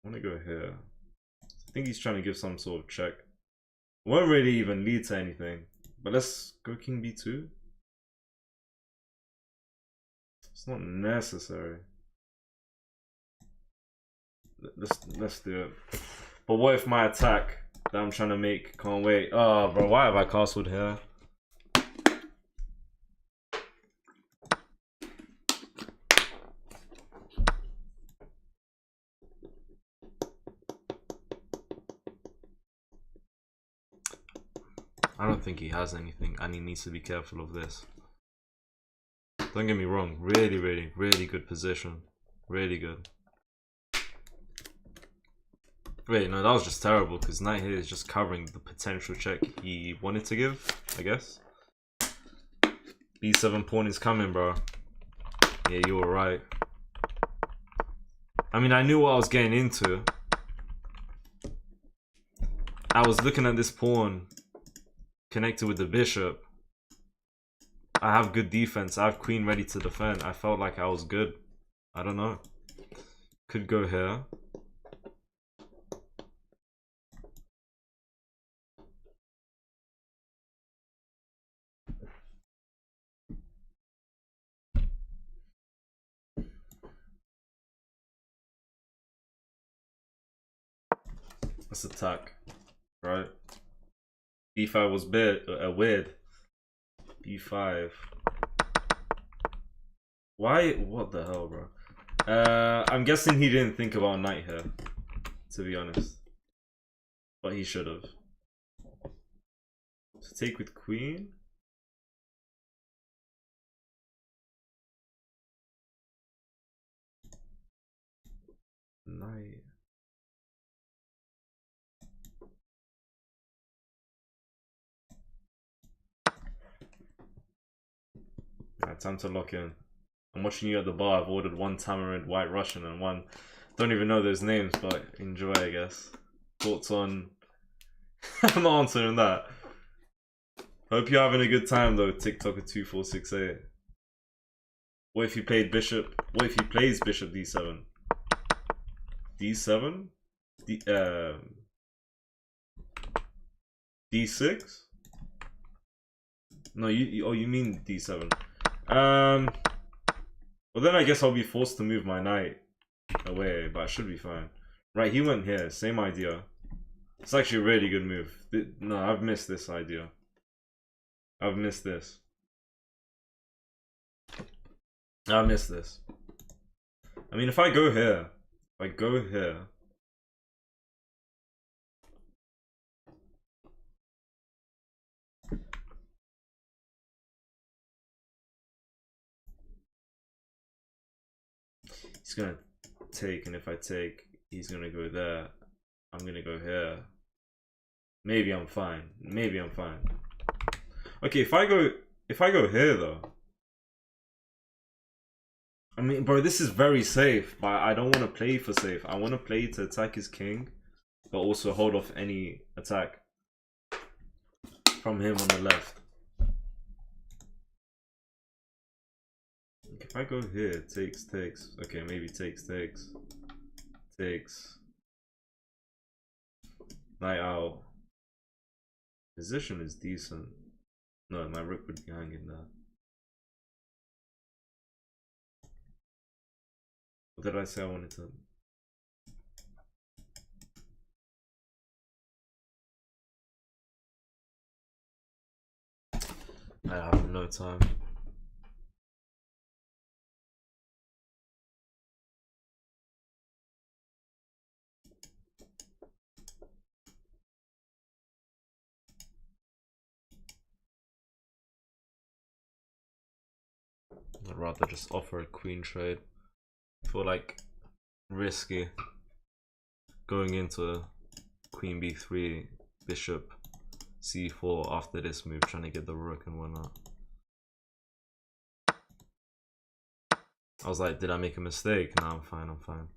I want to go here. I think he's trying to give some sort of check. Won't really even lead to anything. But let's go king b2. It's not necessary. Let's do it. But what if my attack that I'm trying to make can't wait? Oh, bro, why have I castled here? I don't think he has anything, and he needs to be careful of this. Don't get me wrong, really good position. Really good. Wait, no, that was just terrible, because knight here is just covering the potential check he wanted to give, I guess. B7 pawn is coming, bro. Yeah, you were right. I mean, I knew what I was getting into. I was looking at this pawn connected with the bishop. I have good defense. I have queen ready to defend. I felt like I was good. I don't know. Could go here. Let's attack, right? B5 was weird. B5. Why? What the hell, bro? I'm guessing he didn't think about knight here, to be honest. But he should have. So take with queen. Knight. Yeah, time to lock in. I'm watching you at the bar. I've ordered one tamarind white Russian and one, don't even know those names, but enjoy, I guess. Thoughts on... I'm not answering that. Hope you're having a good time though, TikToker2468. What if he played bishop? What if he plays bishop d7? D7? D6? No, you mean d7. Well then I guess I'll be forced to move my knight away, but I should be fine. Right, he went here, same idea. It's actually a really good move. No, I've missed this idea. I've missed this. I missed this. I mean, if I go here, He's gonna take, and if I take, he's gonna go there. I'm gonna go here. Maybe I'm fine. Maybe I'm fine. Okay, if I go here though. I mean, bro, this is very safe, but I don't want to play for safe. I want to play to attack his king, but also hold off any attack from him on the left. If I go here, takes. Okay, maybe takes. Knight out. Position is decent. No, my rook would be hanging there. What did I say I wanted to? I have no time. I'd rather just offer a queen trade. I feel like risky going into queen b3, bishop c4 after this move, trying to get the rook and whatnot. I was like, did I make a mistake? No, I'm fine.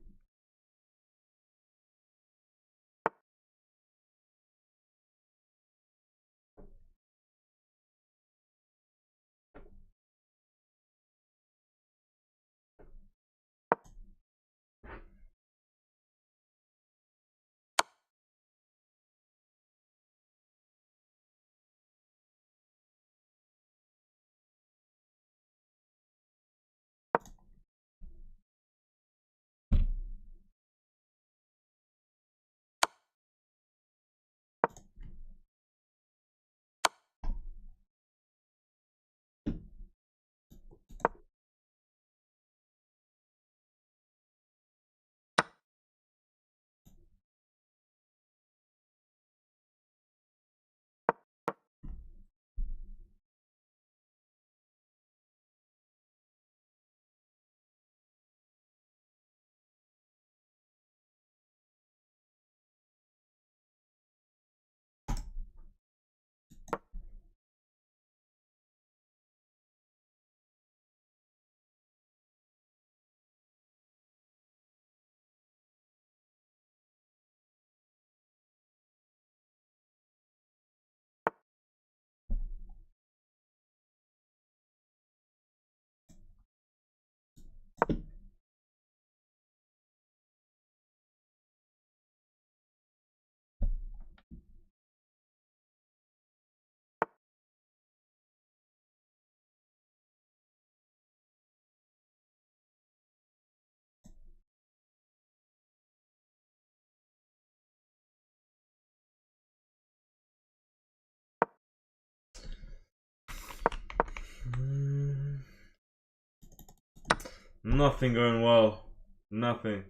Nothing going well. Nothing.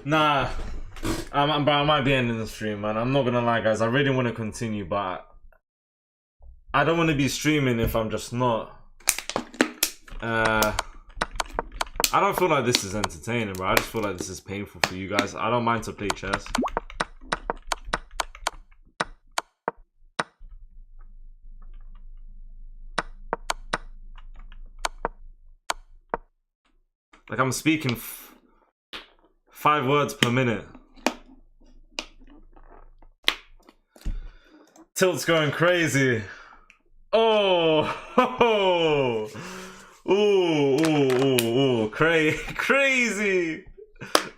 Nah, I might be ending the stream, man. I'm not gonna lie, guys. I really want to continue, but I don't want to be streaming if I'm just not. I don't feel like this is entertaining, bro. I just feel like this is painful for you guys. I don't mind to play chess. Like, I'm speaking 5 words per minute. Tilt's going crazy. Oh, ho, ho. Ooh, crazy.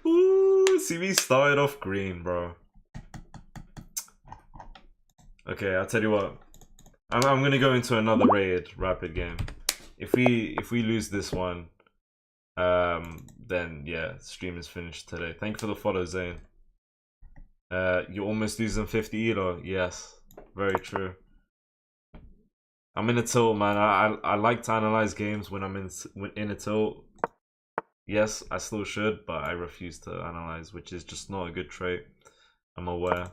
Ooh, see, we started off green, bro. Okay, I'll tell you what. I'm gonna go into another rapid game. If we lose this one, then yeah, stream is finished today. Thank you for the follow, Zane. You're almost losing 50 elo. Yes, very true. I'm in a tilt, man. I like to analyze games when I'm in a tilt. Yes, I still should, but I refuse to analyze, which is just not a good trait. I'm aware.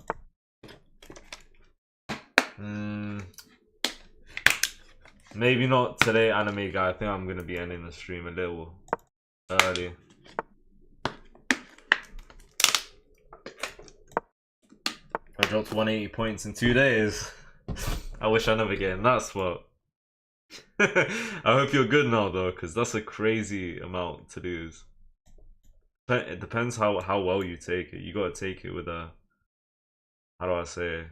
Maybe not today, anime guy. I think I'm gonna be ending the stream a little early. I dropped 180 points in 2 days. I wish I never get in that spot. I hope you're good now though, because that's a crazy amount to lose. It depends how well you take it. You gotta take it with a, how do I say,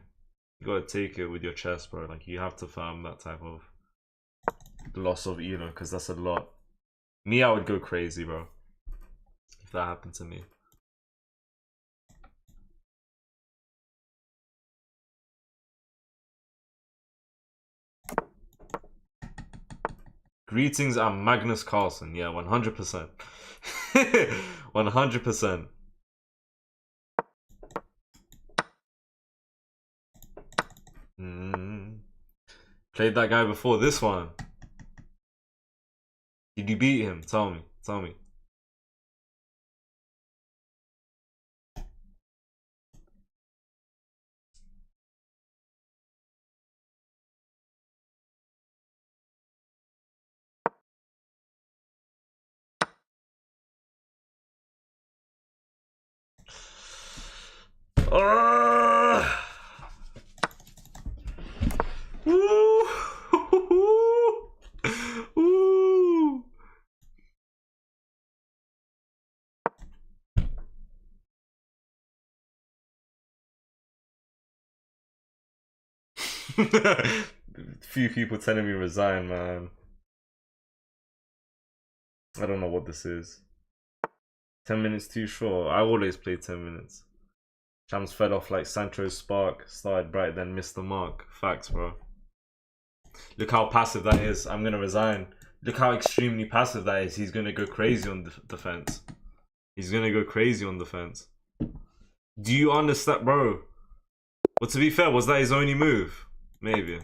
you gotta take it with your chest, bro. Like, you have to farm that type of loss of elo, because that's a lot. Me, I would go crazy, bro, if that happened to me. Greetings, I'm Magnus Carlsen. Yeah, 100%. 100%. Played that guy before this one. Did you beat him? Tell me. Tell me. Ooh. Few people telling me resign, man. I don't know what this is. 10 minutes too short. I always play 10 minutes. Shamz fed off like Sancho's spark. Started bright, then missed the mark. Facts, bro. Look how passive that is. I'm gonna resign. Look how extremely passive that is. He's gonna go crazy on defense. He's gonna go crazy on defense. Do you understand, bro? Well, to be fair, was that his only move? Maybe.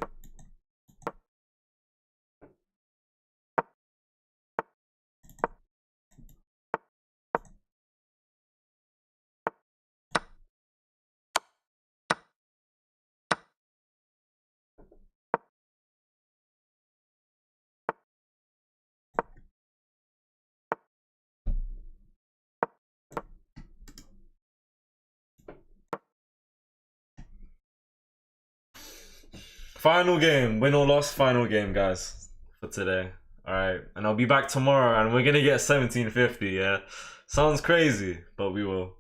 Final game, win or loss, final game, guys, for today. Alright, and I'll be back tomorrow and we're gonna get 1750, yeah? Sounds crazy, but we will.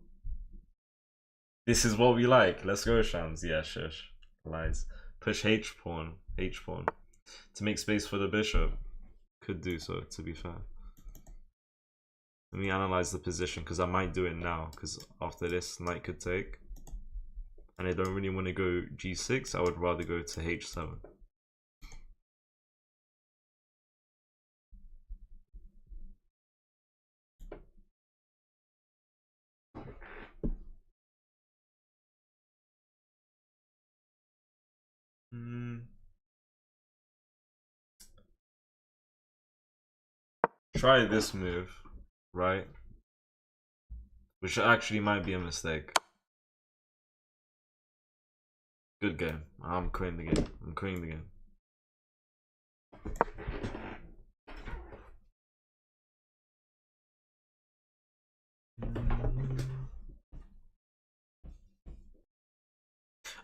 This is what we like. Let's go, Shams. Yeah, shush. Lies. Push H pawn. H pawn. To make space for the bishop. Could do so, to be fair. Let me analyze the position, because I might do it now, because after this, knight could take. And I don't really want to go g6, I would rather go to h7. Try this move, right? Which actually might be a mistake. Good game. I'm quitting the game. I'm quitting the game.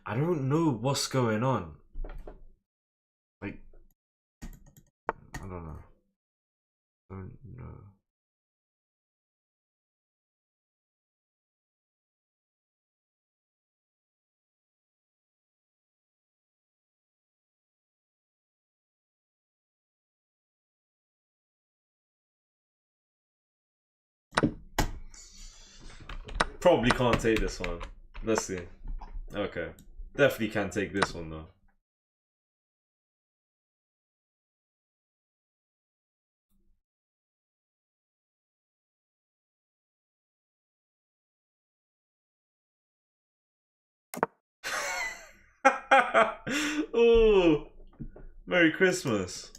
I don't know what's going on. Like, I don't know. I don't know. Probably can't take this one. Let's see. Okay. Definitely can take this one though. Oh, Merry Christmas.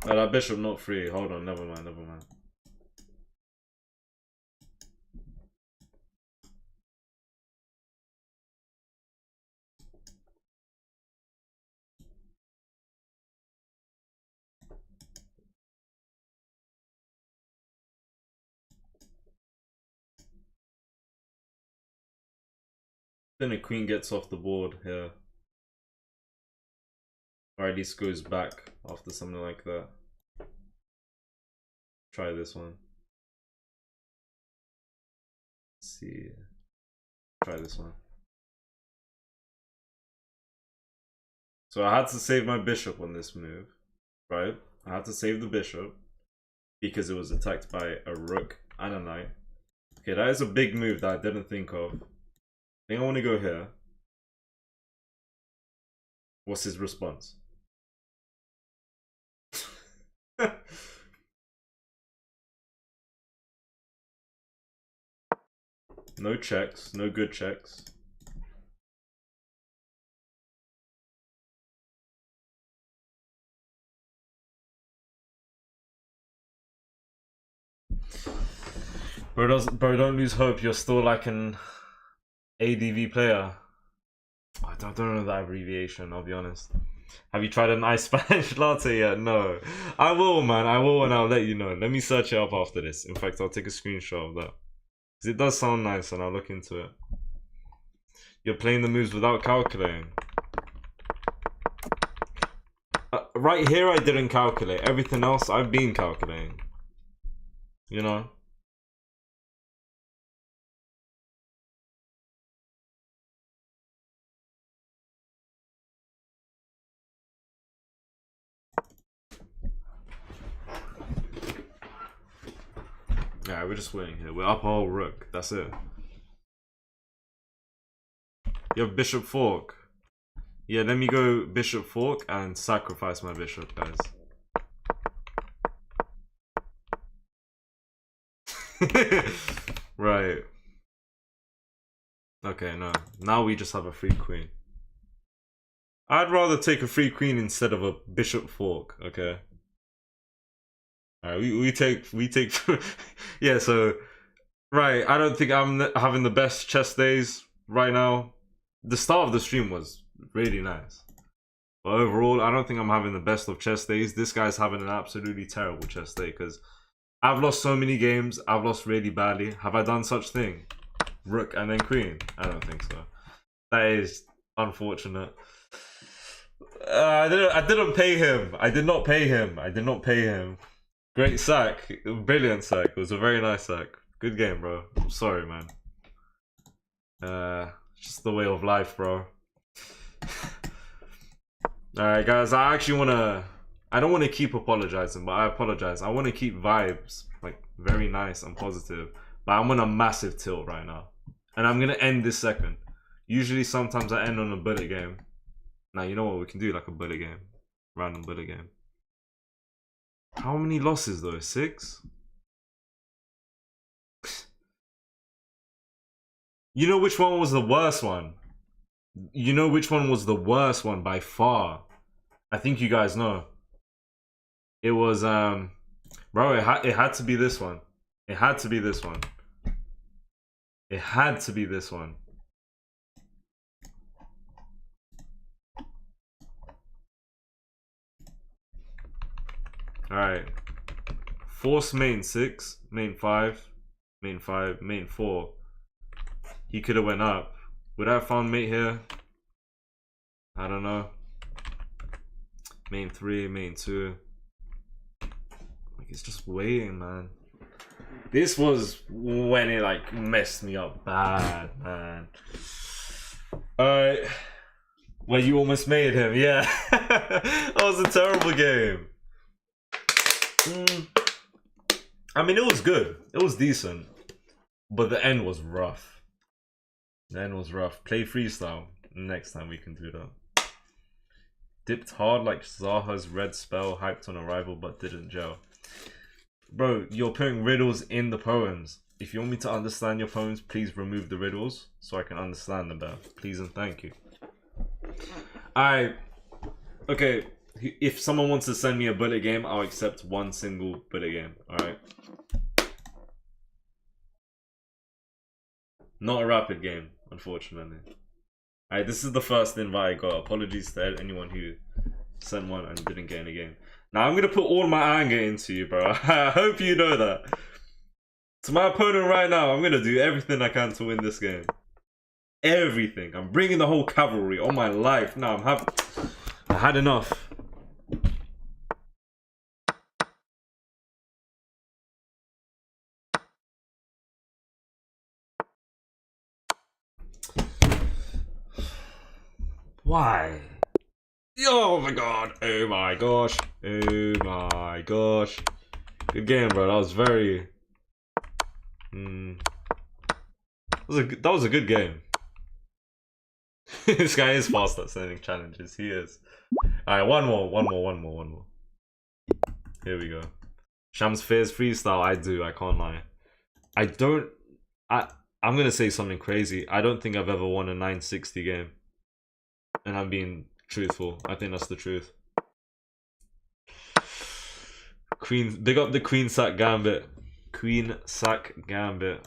Oh, that bishop not free. Hold on, never mind, never mind. Then the queen gets off the board here. Or at least goes back after something like that. Try this one. Let's see. Try this one. So I had to save my bishop on this move, right? I had to save the bishop because it was attacked by a rook and a knight. Okay, that is a big move that I didn't think of. I think I want to go here. What's his response? No checks, no good checks. Bro, don't lose hope. You're still like an ADV player. I don't know that abbreviation, I'll be honest. Have you tried an iced Spanish latte yet? No. I will, man. I will, and I'll let you know. Let me search it up after this. In fact, I'll take a screenshot of that. Because it does sound nice, and I'll look into it. You're playing the moves without calculating. Right here, I didn't calculate. Everything else, I've been calculating. You know? Yeah, we're just waiting here. We're up all rook. That's it. You have bishop fork. Yeah, let me go bishop fork and sacrifice my bishop, guys. Right. Okay, no. Now we just have a free queen. I'd rather take a free queen instead of a bishop fork, okay? Alright, we take yeah, so right, I don't think I'm having the best chess days right now. The start of the stream was really nice. But overall, I don't think I'm having the best of chess days. This guy's having an absolutely terrible chess day because I've lost so many games. I've lost really badly. Have I done such thing? Rook and then queen? I don't think so. That is unfortunate. I didn't pay him. I did not pay him. I did not pay him. Great sack. Brilliant sack. It was a very nice sack. Good game, bro. I'm sorry, man. Just the way of life, bro. Alright, guys. I actually want to... I don't want to keep apologizing, but I apologize. I want to keep vibes, like, very nice and positive. But I'm on a massive tilt right now. And I'm going to end this second. Usually, sometimes I end on a bullet game. Now, you know what? We can do like a bullet game. Random bullet game. How many losses, though? 6? You know which one was the worst one? You know which one was the worst one by far? I think you guys know. It was, bro, it had to be this one. It had to be this one. It had to be this one. Alright. Force main 6, main 5, main 5, main 4. He could have went up. Would I have found mate here? I don't know. Main 3, main 2. Like, it's just waiting, man. This was when it like messed me up bad, man. Where you almost made him, yeah. That was a terrible game. I mean, it was good. It was decent. But the end was rough. The end was rough. Play freestyle. Next time we can do that. Dipped hard like Zaha's red spell, hyped on arrival but didn't gel. Bro, you're putting riddles in the poems. If you want me to understand your poems, please remove the riddles so I can understand them better. Please and thank you. Okay, if someone wants to send me a bullet game, I'll accept one single bullet game, alright? Not a rapid game, unfortunately. Alright, this is the first invite I got. Apologies to anyone who sent one and didn't get in a game. Now, I'm going to put all my anger into you, bro. I hope you know that. To my opponent right now, I'm going to do everything I can to win this game. Everything. I'm bringing the whole cavalry on my life. Now, I had enough. Why? Oh my god. Oh my gosh. Oh my gosh. Good game, bro. That was very... That was a good game. This guy is fast at sending challenges. He is. Alright, one more. Here we go. Shamz fears freestyle. I do. I can't lie. I'm gonna say something crazy. I don't think I've ever won a 960 game. And I'm being truthful. I think that's the truth. Big up the Queen Sack Gambit. Queen Sack Gambit.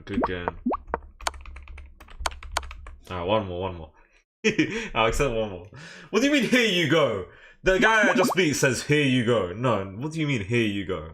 Good game. Alright, one more. I'll accept one more. What do you mean, here you go? The guy I just beat says, here you go. No, what do you mean, here you go?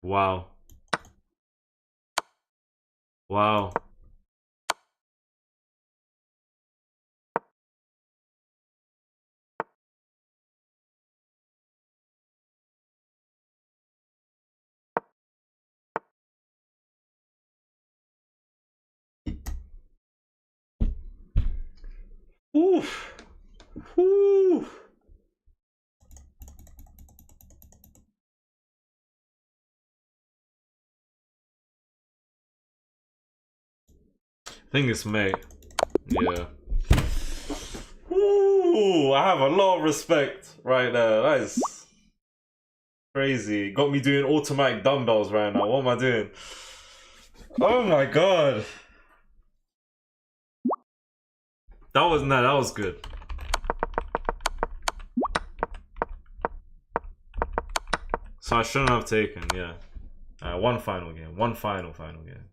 Wow. Wow. Oof. Oof. I think it's May. Yeah. Ooh, I have a lot of respect right there. That is crazy. Got me doing automatic dumbbells right now. What am I doing? Oh my god. That was good. So I shouldn't have taken, yeah. One final game. One final game.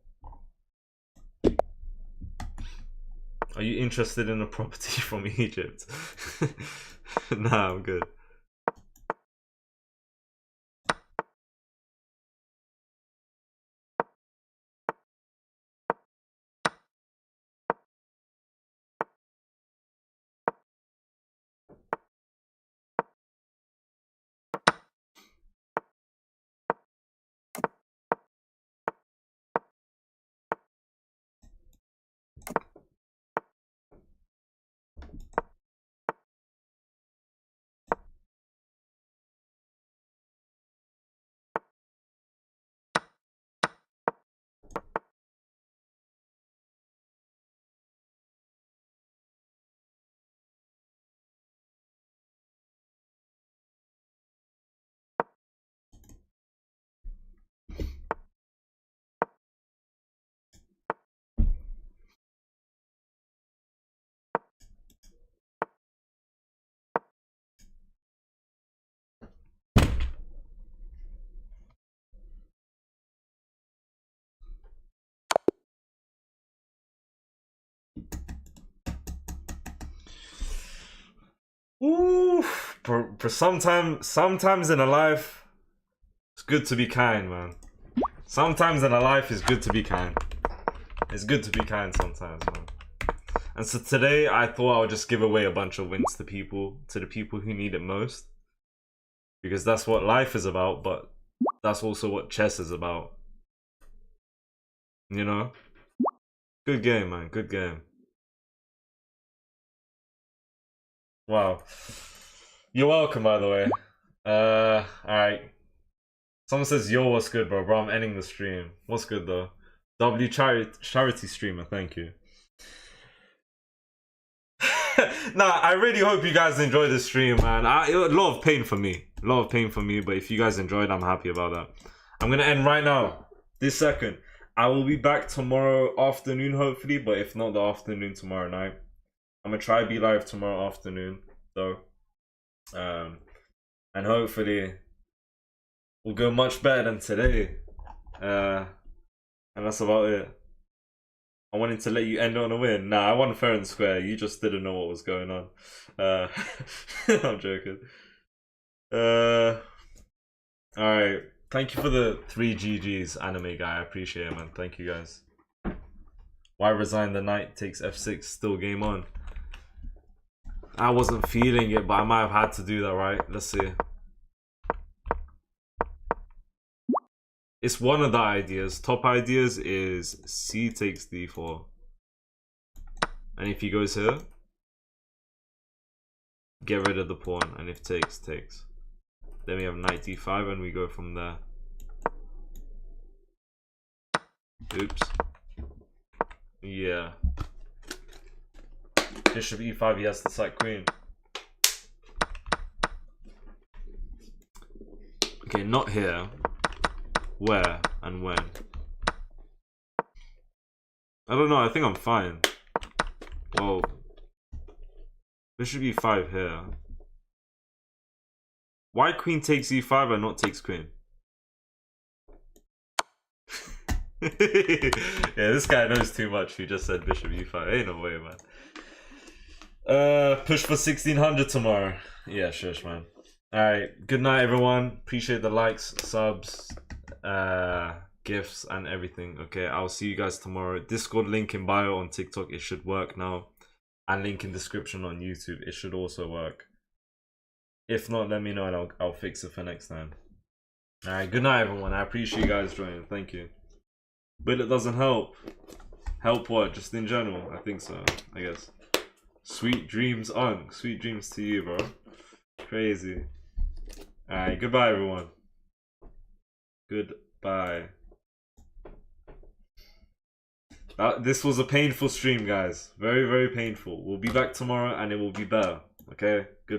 Are you interested in a property from Egypt? Nah, I'm good. Ooh, sometimes in a life, it's good to be kind, man. Sometimes in a life, it's good to be kind. It's good to be kind sometimes, man. And so today, I thought I would just give away a bunch of wins to the people who need it most. Because that's what life is about, but that's also what chess is about. You know? Good game, man. Good game. Wow. You're welcome, by the way. Alright. Someone says, yo, what's good, bro? Bro, I'm ending the stream. What's good, though? W charity streamer, thank you. Nah, I really hope you guys enjoyed the stream, man. A lot of pain for me. A lot of pain for me, but if you guys enjoyed, I'm happy about that. I'm gonna end right now. This second. I will be back tomorrow afternoon, hopefully, but if not the afternoon, tomorrow night. I'm gonna try to be live tomorrow afternoon, though. And hopefully we'll go much better than today. And that's about it. I wanted to let you end on a win. Nah, I won fair and square. You just didn't know what was going on. I'm joking. Alright. Thank you for the 3 GGs, anime guy. I appreciate it, man. Thank you, guys. Why resign the knight? Takes F6. Still game on. I wasn't feeling it, but I might have had to do that, right? Let's see. It's one of the ideas. Top ideas is C takes D4. And if he goes here, get rid of the pawn. And if takes, takes. Then we have knight D5 and we go from there. Oops. Yeah. Bishop E5, he has to sack queen. Okay, not here. Where and when? I don't know, I think I'm fine. Well, Bishop E5 here. Why queen takes E5 and not takes queen? Yeah, this guy knows too much. He just said Bishop E5. Ain't no way, man. Push for 1600 tomorrow. Yeah, shush, man. Alright, good night, everyone. Appreciate the likes, subs, gifts, and everything. Okay, I'll see you guys tomorrow. Discord link in bio on TikTok. It should work now. And link in description on YouTube. It should also work. If not, let me know and I'll fix it for next time. Alright, good night, everyone. I appreciate you guys joining. Thank you. But it doesn't help. Help what? Just in general? I think so, I guess. Sweet dreams on. Sweet dreams to you, bro. Crazy. Alright, goodbye, everyone. Goodbye. This was a painful stream, guys. Very, very painful. We'll be back tomorrow and it will be better. Okay? Good.